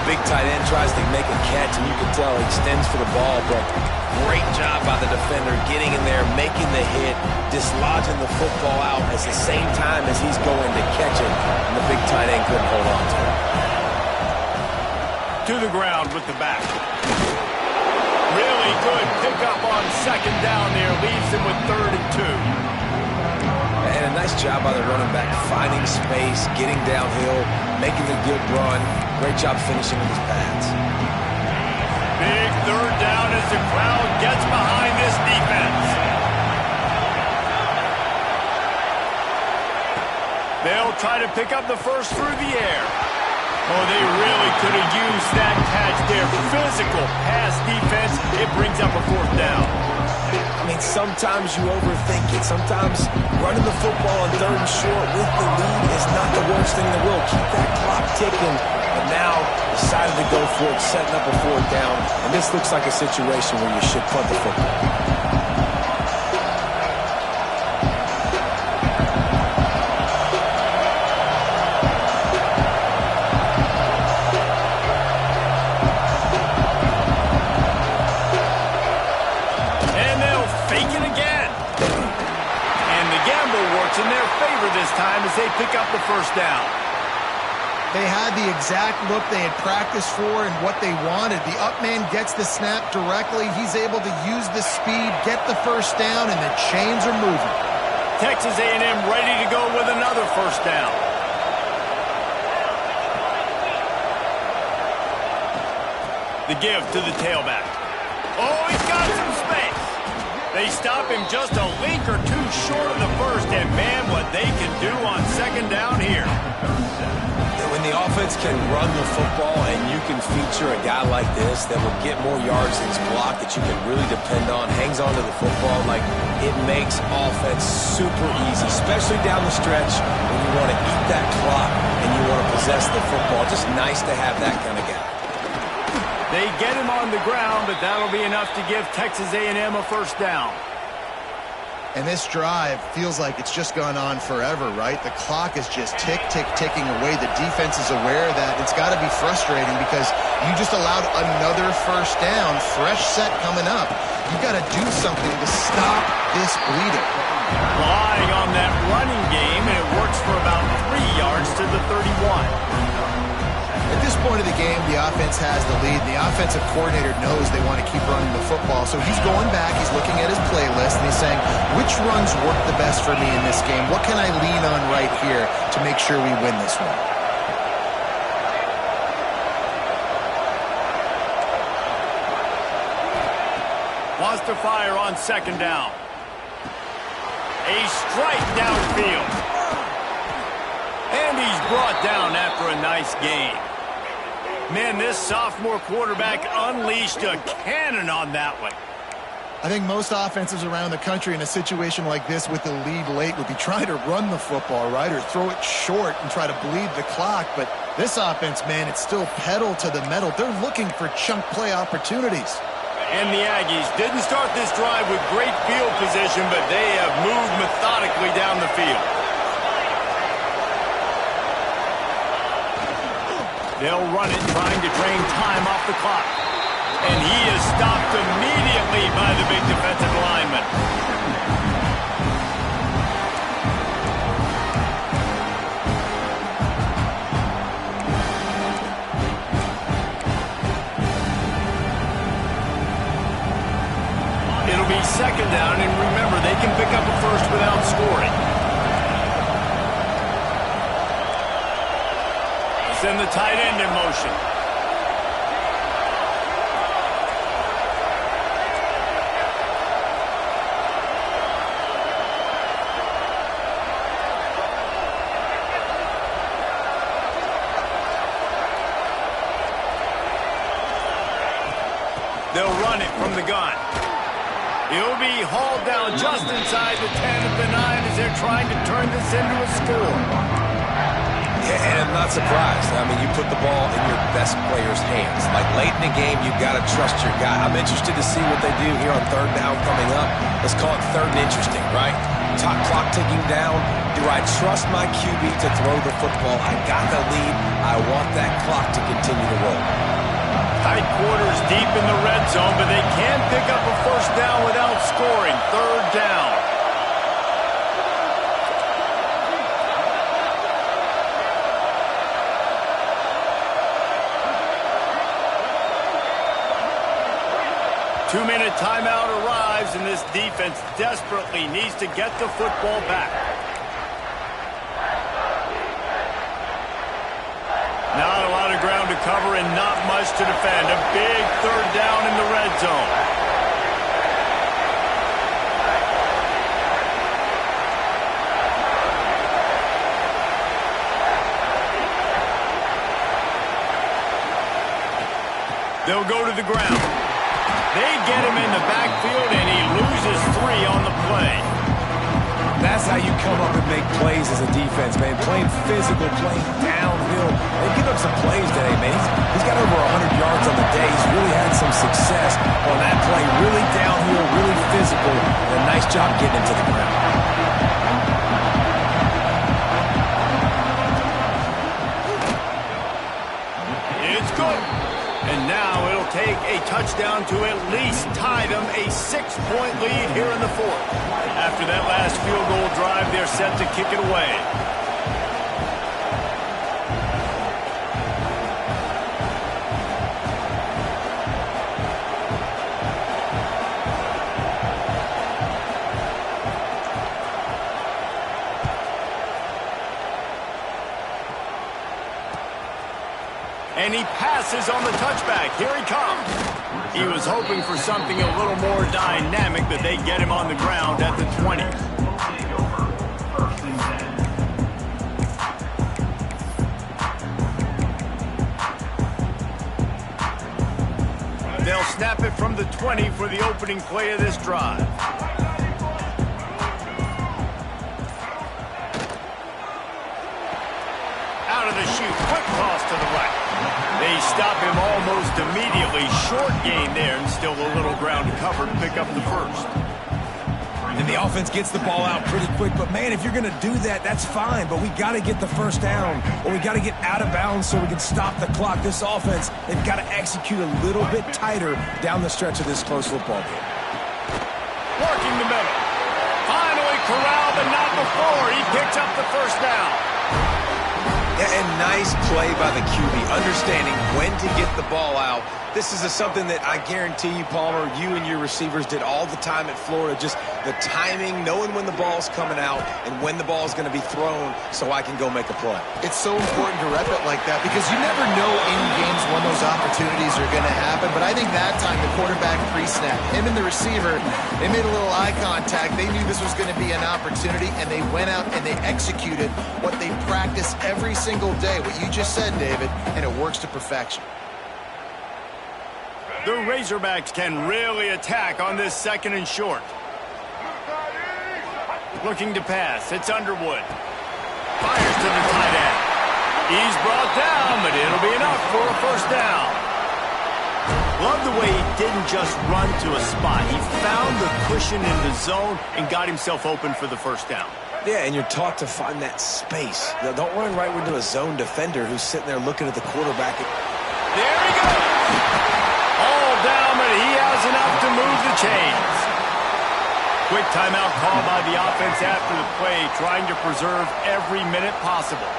S3: Big tight end tries to make a catch, and you can tell he extends for the ball, but great job by the defender getting in there, making the hit, dislodging the football out at the same time as he's going to catch it, and the big tight end couldn't hold on to it.
S1: To the ground with the back. Really good pickup on 2nd down there, leaves him with 3rd and 2.
S3: And a nice job by the running back, finding space, getting downhill, making a good run. Great job finishing with his pads.
S1: Big 3rd down as the crowd gets behind this defense. They'll try to pick up the 1st through the air. Oh, they really could have used that catch there. Physical pass defense. It brings up a 4th down.
S3: I mean, sometimes you overthink it. Sometimes running the football on 3rd and short with the lead is not the worst thing in the world. Keep that clock ticking. But now decided to go for it, setting up a 4th down. And this looks like a situation where you should punt the football.
S1: this time as they pick up the first down.
S2: They had the exact look they had practiced for and what they wanted. The up man gets the snap directly. He's able to use the speed, get the first down, and the chains are moving.
S1: Texas A&M ready to go with another first down. The give to the tailback. Oh, he's got some space. They stop him just a link or two short of the first, and man, what they can do on second down here.
S3: When the offense can run the football and you can feature a guy like this that will get more yards in his block that you can really depend on, hangs onto the football, like it makes offense super easy, especially down the stretch when you want to eat that clock and you want to possess the football. Just nice to have that kind of guy.
S1: They get him on the ground, but that'll be enough to give Texas A&M a first down.
S2: And this drive feels like it's just gone on forever, right? The clock is just ticking away. The defense is aware of that. It's got to be frustrating because you just allowed another first down, fresh set coming up. You got to do something to stop this bleeding.
S1: Relying on that running game, and it works for about 3 yards to the 31.
S2: At this point of the game, the offense has the lead. The offensive coordinator knows they want to keep running the football. So he's going back, he's looking at his playlist, and he's saying, which runs work the best for me in this game? What can I lean on right here to make sure we win this one?
S1: Wants to fire on second down. A strike downfield. And he's brought down after a nice gain. Man, this sophomore quarterback unleashed a cannon on that one.
S2: I think most offenses around the country in a situation like this with the lead late would be trying to run the football, right, or throw it short and try to bleed the clock. But this offense, man, it's still pedal to the metal. They're looking for chunk play opportunities.
S1: And the Aggies didn't start this drive with great field position, but they have moved methodically down the field. They'll run it, trying to drain time off the clock. And he is stopped immediately by the big defensive lineman. It'll be second down, and remember, they can pick up a first without scoring. Send the tight end in motion. They'll run it from the gun. He'll be hauled down just inside the 10 at the 9 as they're trying to turn this into a score.
S3: And I'm not surprised. I mean, you put the ball in your best player's hands. Like, late in the game, you've got to trust your guy. I'm interested to see what they do here on third down coming up. Let's call it third and interesting, right? Top clock ticking down. Do I trust my QB to throw the football? I got the lead. I want that clock to continue to roll.
S1: Tight quarters deep in the red zone, but they can pick up a first down without scoring. Third down. Two-minute timeout arrives, and this defense desperately needs to get the football back. Not a lot of ground to cover and not much to defend. A big third down in the red zone. They'll go to the ground. They get him in the backfield, and he loses 3 on the play.
S3: That's how you come up and make plays as a defense, man. Playing physical, playing downhill. They give up some plays today, man. He's got over 100 yards on the day. He's really had some success on that play. Really downhill, really physical, and a nice job getting into the ground.
S1: It's good. And now it'll it'll take a touchdown to at least tie them a 6-point lead here in the fourth. After that last field goal drive, they're set to kick it away. And he passes on the touchback. Here he comes. He was hoping for something a little more dynamic, but they get him on the ground at the 20. They'll snap it from the 20 for the opening play of this drive. Out of the chute, quick toss to the right. They stop him almost immediately. Short gain there, and still a little ground covered. Pick up the first.
S3: And the offense gets the ball out pretty quick. But, man, if you're going to do that, that's fine. But we got to get the first down, or we got to get out of bounds so we can stop the clock. This offense, they've got to execute a little bit tighter down the stretch of this close football game.
S1: Working the middle. Finally corralled, but not before. He picks up the first down.
S3: Yeah, and nice play by the QB, understanding when to get the ball out. This is something that I guarantee you, Palmer, you and your receivers did all the time at Florida, just the timing, knowing when the ball's coming out and when the ball's going to be thrown so I can go make a play.
S2: It's so important to rep it like that because you never know in games when those opportunities are going to happen. But I think that time the quarterback pre-snap, him and the receiver, they made a little eye contact. They knew this was going to be an opportunity, and they went out and they executed what they practice every single day, what you just said, David, and it works to perfection.
S1: The Razorbacks can really attack on this 2nd and short. Looking to pass. It's Underwood. Fires to the tight end. He's brought down, but it'll be enough for a first down. Love the way he didn't just run to a spot. He found the cushion in the zone and got himself open for the first down.
S3: Yeah, and you're taught to find that space. Now, don't run right into a zone defender who's sitting there looking at the quarterback.
S1: There he goes. All down, but he has enough to move the chains. Quick timeout call by the offense after the play, trying to preserve every minute possible.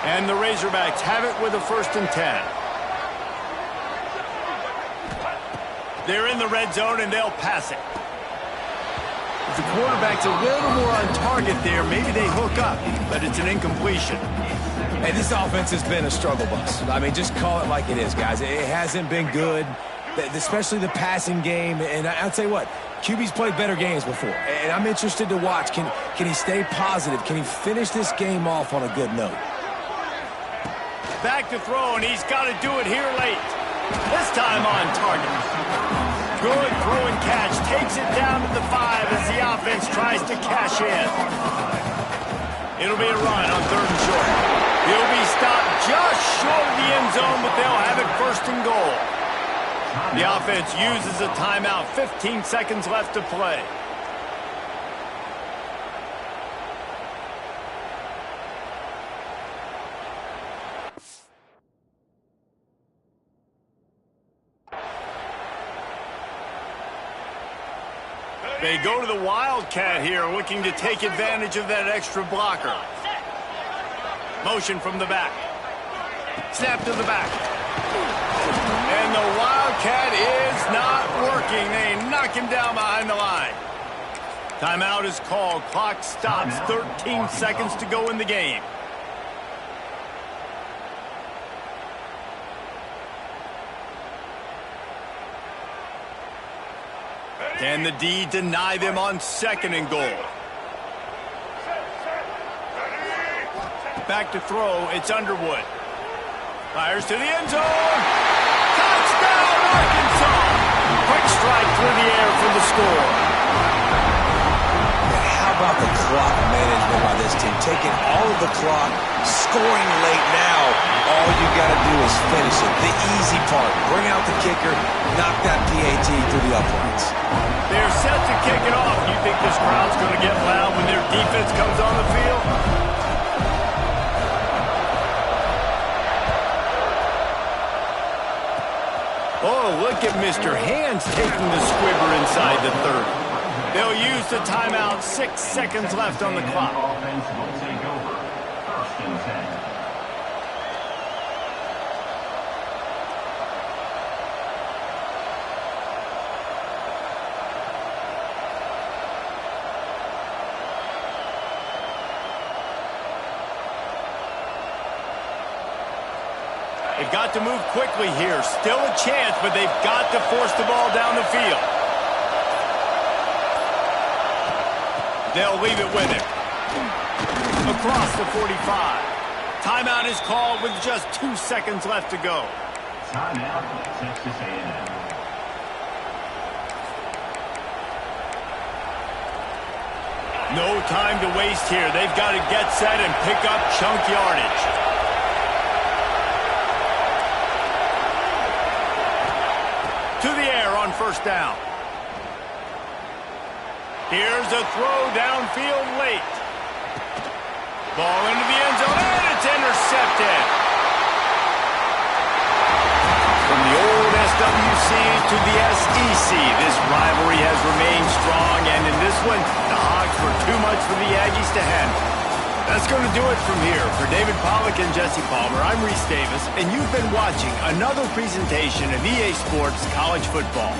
S1: And the Razorbacks have it with a 1st and 10. They're in the red zone, and they'll pass it. If the quarterback's a little more on target there, maybe they hook up, but it's an incompletion.
S3: Hey, this offense has been a struggle bus. I mean, just call it like it is, guys. It hasn't been good, especially the passing game. And I'll tell you what, QB's played better games before. And I'm interested to watch. Can he stay positive? Can he finish this game off on a good note?
S1: Back to throw, and he's got to do it here late. This time on target. Good throw and catch. Takes it down to the 5 as the offense tries to cash in. It'll be a run on 3rd and short. He'll be stopped just short of the end zone, but they'll have it 1st and goal. The offense uses a timeout. 15 seconds left to play. They go to the Wildcat here, looking to take advantage of that extra blocker. Motion from the back. Snap to the back. And the Wildcat is not working. They knock him down behind the line. Timeout is called. Clock stops. 13 seconds to go in the game. Can the D deny them on 2nd and goal? Back to throw. It's Underwood. Fires to the end zone. Touchdown, Arkansas! Quick strike through the air for the score.
S3: How about the clock management by this team? Taking all of the clock, scoring late now. All you got to do is finish it. The easy part. Bring out the kicker, knock that PAT through the uprights.
S1: They're set to kick it off. You think this crowd's going to get loud when their defense comes on the field? Oh, look at Mr. Hands taking the squibber inside the 30. They'll use the timeout. 6 seconds left on the clock.
S4: Offense will take over. 1st and 10.
S1: They've got to move quickly here. Still a chance, but they've got to force the ball down the field. They'll leave it with him. Across the 45. Timeout is called with just 2 seconds left to go.
S4: Timeout, Texas A&M.
S1: No time to waste here. They've got to get set and pick up chunk yardage. To the air on 1st down. Here's a throw downfield late. Ball into the end zone, and it's intercepted. From the old SWC to the SEC, this rivalry has remained strong, and in this one, the Hogs were too much for the Aggies to handle. That's going to do it from here. For David Pollack and Jesse Palmer, I'm Reese Davis, and you've been watching another presentation of EA Sports College Football.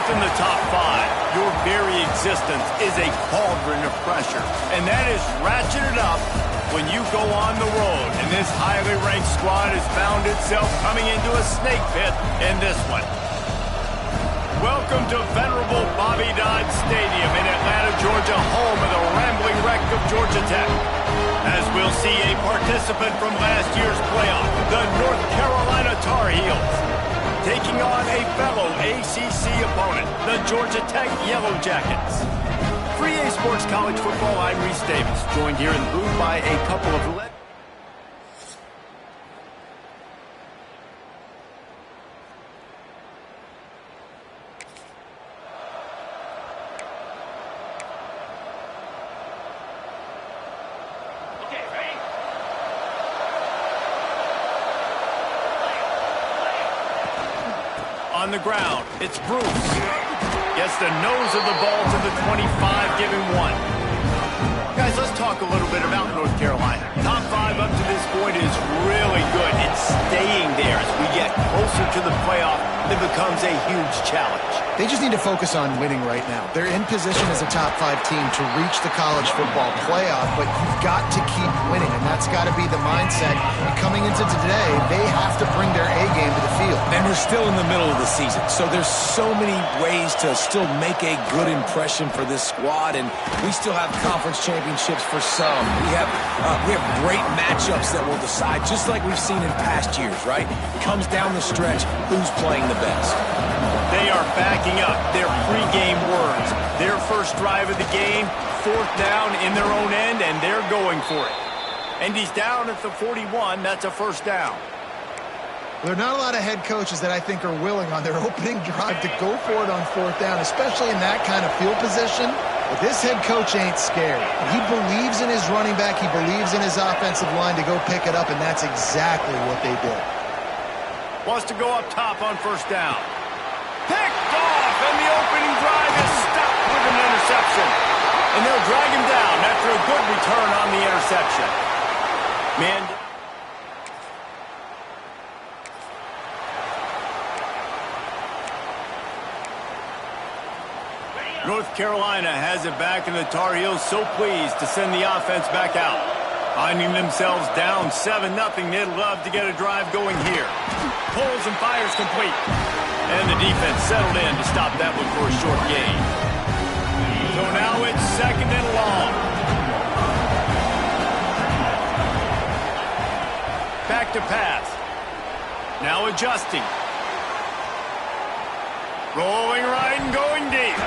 S1: strengthen the top five, your very existence is a cauldron of pressure. And that is ratcheted up when you go on the road. And this highly ranked squad has found itself coming into a snake pit in this one. Welcome to venerable Bobby Dodd Stadium in Atlanta, Georgia, home of the rambling wreck of Georgia Tech. As we'll see a participant from last year's playoff, the North Carolina Tar Heels, taking on a fellow ACC opponent, the Georgia Tech Yellow Jackets. For EA Sports College Football, I'm Reese Davis, joined here in the booth by a couple of on the ground. It's Bruce. Gets the nose of the ball to the 25, giving one. Guys, let's talk a little bit about North Carolina. Top five up to this point is really good. It's staying there. As we get closer to the playoff, it becomes a huge challenge.
S2: They just need to focus on winning right now. They're in position as a top five team to reach the college football playoff, but you've got to keep winning, and that's got to be the mindset. And coming into today, they have to bring their A game to the field.
S3: And we're still in the middle of the season, so there's so many ways to still make a good impression for this squad, and we still have conference championships for some. We have great matchups that will decide, just like we've seen in past years, right? It comes down the stretch, who's playing the best.
S1: They are backing up their pregame words. Their first drive of the game, fourth down in their own end, and they're going for it. And he's down at the 41. That's a first down.
S2: There are not a lot of head coaches that I think are willing on their opening drive to go for it on fourth down, especially in that kind of field position. But this head coach ain't scared. He believes in his running back. He believes in his offensive line to go pick it up, and that's exactly what they did.
S1: Wants to go up top on first down. Picked off, and the opening drive is stopped with an interception. And they'll drag him down after a good return on the interception. Man. North Carolina has it back, and the Tar Heels so pleased to send the offense back out. Finding themselves down 7-0, they'd love to get a drive going here. Pulls and fires complete. And the defense settled in to stop that one for a short gain. So now it's second and long. Back to pass. Now adjusting. Rolling right and going deep.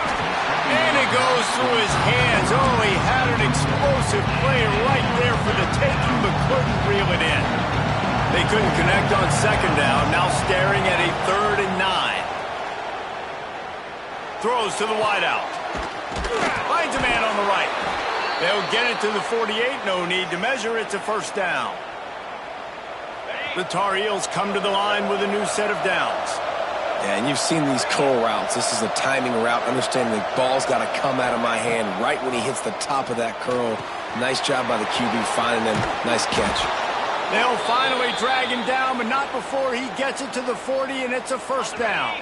S1: And it goes through his hands. Oh, he had an explosive play right there for the taking, but couldn't reel it in. They couldn't connect on second down. Now staring at a 3rd and 9. Throws to the wideout. Finds a man on the right. They'll get it to the 48. No need to measure. It's a first down. The Tar Heels come to the line with a new set of downs.
S3: Yeah, and you've seen these curl routes. This is a timing route. Understanding the ball's got to come out of my hand right when he hits the top of that curl. Nice job by the QB finding him. Nice catch.
S1: They'll finally drag him down, but not before he gets it to the 40, and it's a first down.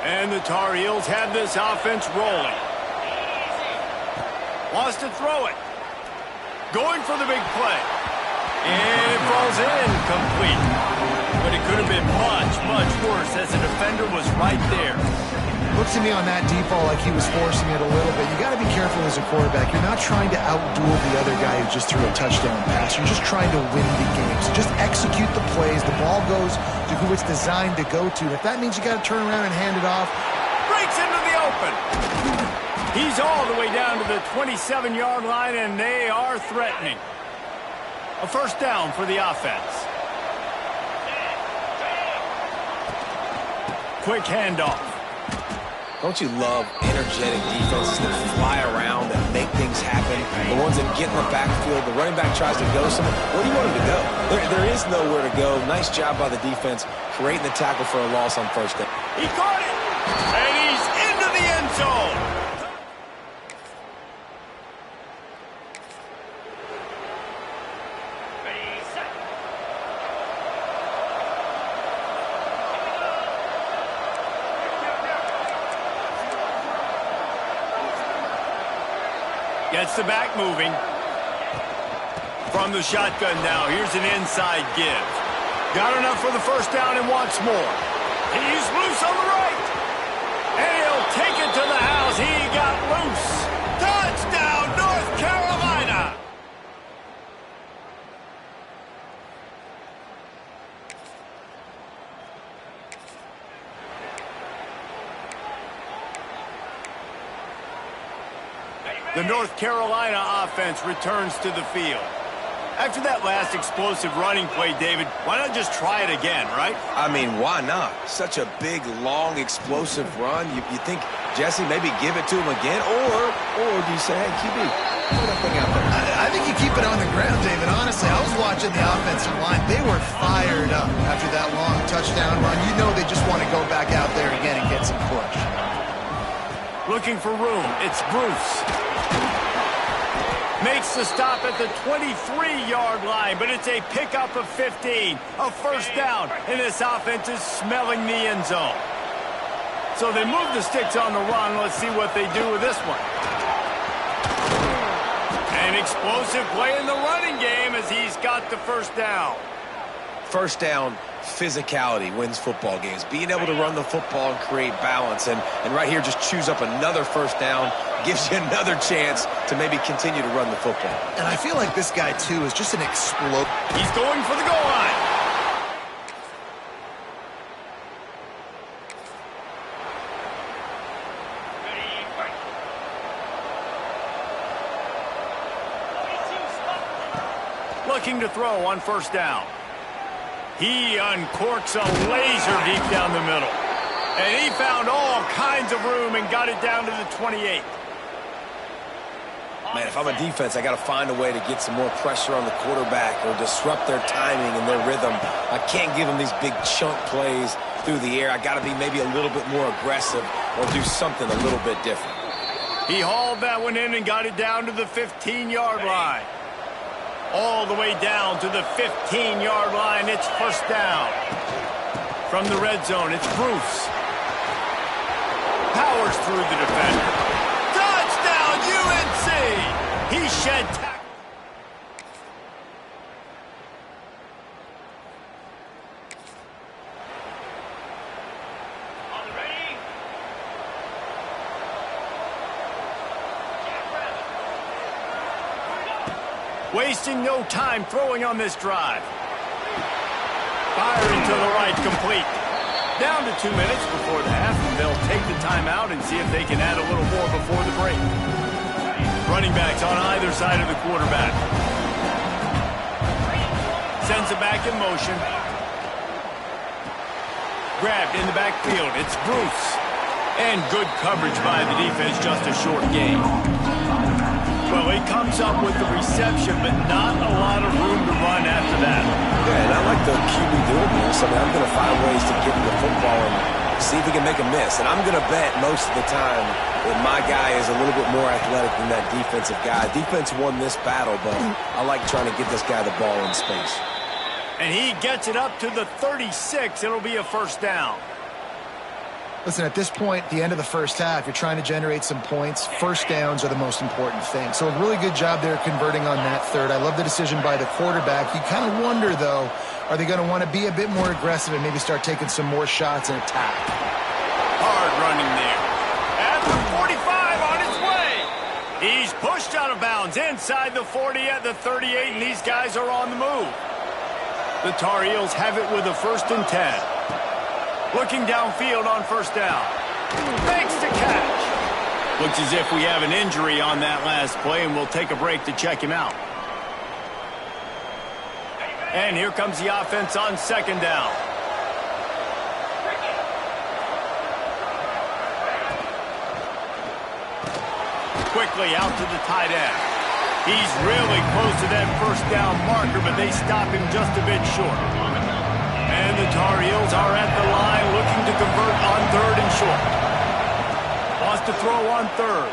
S1: And the Tar Heels have this offense rolling. Wants to throw it. Going for the big play. And it falls in complete. But it could have been much, much worse as the defender was right there.
S2: Looks to me on that deep ball like he was forcing it a little bit. You got to be careful as a quarterback. You're not trying to outduel the other guy who just threw a touchdown pass. You're just trying to win the game. So just execute the plays. The ball goes to who it's designed to go to. If that means you got to turn around and hand it off.
S1: Breaks into the open. He's all the way down to the 27-yard line, and they are threatening. A first down for the offense. Quick handoff.
S3: Don't you love energetic defenses that fly around and make things happen? The ones that get in the backfield, the running back tries to go somewhere. Where do you want him to go? There is nowhere to go. Nice job by the defense, creating the tackle for a loss on first down.
S1: He caught it, and he's into the end zone. Gets the back moving. From the shotgun now, here's an inside give. Got enough for the first down and wants more. He's loose on the right. And he'll take it to the house. He got loose. Touchdown, North Carolina. The North Carolina offense returns to the field. After that last explosive running play, David, why not just try it again, right?
S3: I mean, why not? Such a big, long, explosive run. You think, Jesse, maybe give it to him again? Or do you say, hey, QB, put that thing out there?
S2: I think you keep it on the ground, David. Honestly, I was watching the offensive line. They were fired up after that long touchdown run. You know they just want to go back out there again and get some push.
S1: Looking for room. It's Bruce. Makes the stop at the 23-yard line, but it's a pickup of 15. A first down, and this offense is smelling the end zone. So they move the sticks on the run. Let's see what they do with this one. An explosive play in the running game as he's got the first down.
S3: First down, physicality wins football games. Being able to run the football and create balance. And right here, just choose up another first down. Gives you another chance to maybe continue to run the football.
S2: And I feel like this guy, too, is just an explode.
S1: He's going for the goal line. Looking to throw on first down. He uncorks a laser deep down the middle. And he found all kinds of room and got it down to the 28.
S3: Man, if I'm a defense, I got to find a way to get some more pressure on the quarterback or disrupt their timing and their rhythm. I can't give them these big chunk plays through the air. I got to be maybe a little bit more aggressive or do something a little bit different.
S1: He hauled that one in and got it down to the 15-yard line. All the way down to the 15-yard line. It's first down. From the red zone, it's Bruce. Powers through the defender. Touchdown, UNC! He shed tackle. Wasting no time throwing on this drive. Firing to the right, complete. Down to 2 minutes before the half, and they'll take the timeout and see if they can add a little more before the break. Running backs on either side of the quarterback. Sends it back in motion. Grabbed in the backfield. It's Bruce. And good coverage by the defense, just a short gain. Well, he comes up with the reception, but not a lot of room to run after that.
S3: Yeah, and I like the QB doing this. I mean, I'm going to find ways to get him the football and see if he can make a miss. And I'm going to bet most of the time that my guy is a little bit more athletic than that defensive guy. Defense won this battle, but I like trying to get this guy the ball in space.
S1: And he gets it up to the 36. It'll be a first down.
S2: Listen, at this point, the end of the first half, you're trying to generate some points. First downs are the most important thing. So a really good job there converting on that third. I love the decision by the quarterback. You kind of wonder, though, are they going to want to be a bit more aggressive and maybe start taking some more shots and attack?
S1: Hard running there. At the 45 on his way. He's pushed out of bounds inside the 40 at the 38, and these guys are on the move. The Tar Heels have it with a 1st and 10. Looking downfield on first down. Makes the catch. Looks as if we have an injury on that last play, and we'll take a break to check him out. And here comes the offense on second down. Quickly out to the tight end. He's really close to that first down marker, but they stop him just a bit short. And the Tar Heels are at the line looking to convert on 3rd and short. Wants to throw on 3rd.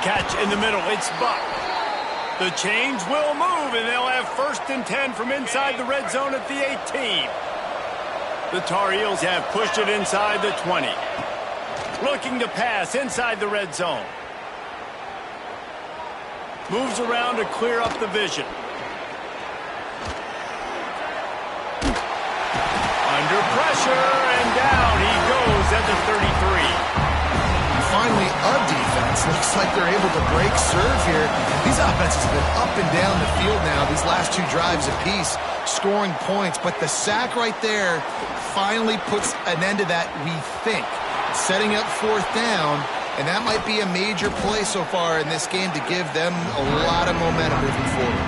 S1: Catch in the middle. It's Buck. The change will move, and they'll have 1st and 10 from inside the red zone at the 18. The Tar Heels have pushed it inside the 20. Looking to pass inside the red zone. Moves around to clear up the vision. Under pressure, and down he goes at the 33.
S2: Finally, a defense. Looks like they're able to break serve here. These offenses have been up and down the field now, these last 2 drives apiece, scoring points. But the sack right there finally puts an end to that, we think. Setting up 4th down, and that might be a major play so far in this game to give them a lot of momentum moving forward.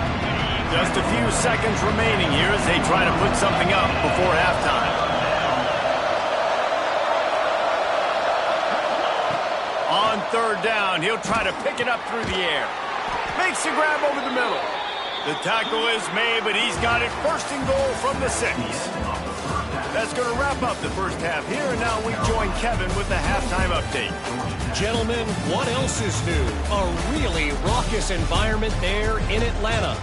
S1: Just a few seconds remaining here as they try to put something up before halftime. On 3rd down, he'll try to pick it up through the air. Makes the grab over the middle. The tackle is made, but he's got it 1st and goal from the 6. That's going to wrap up the first half here, and now we join Kevin with the halftime update.
S5: Gentlemen, what else is new? A really raucous environment there in Atlanta.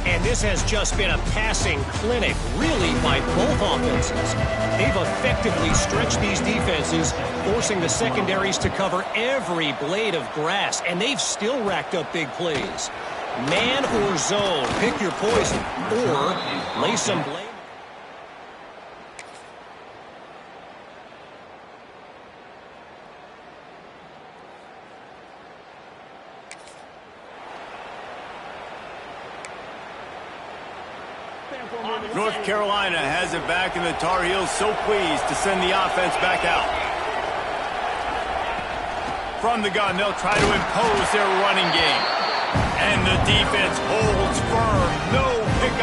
S5: And this has just been a passing clinic, really, by both offenses. They've effectively stretched these defenses, forcing the secondaries to cover every blade of grass, and they've still racked up big plays. Man or zone, pick your poison, or lay some blame.
S1: North Carolina has it back, and the Tar Heels so pleased to send the offense back out. From the gun, they'll try to impose their running game. And the defense holds firm. No pickup.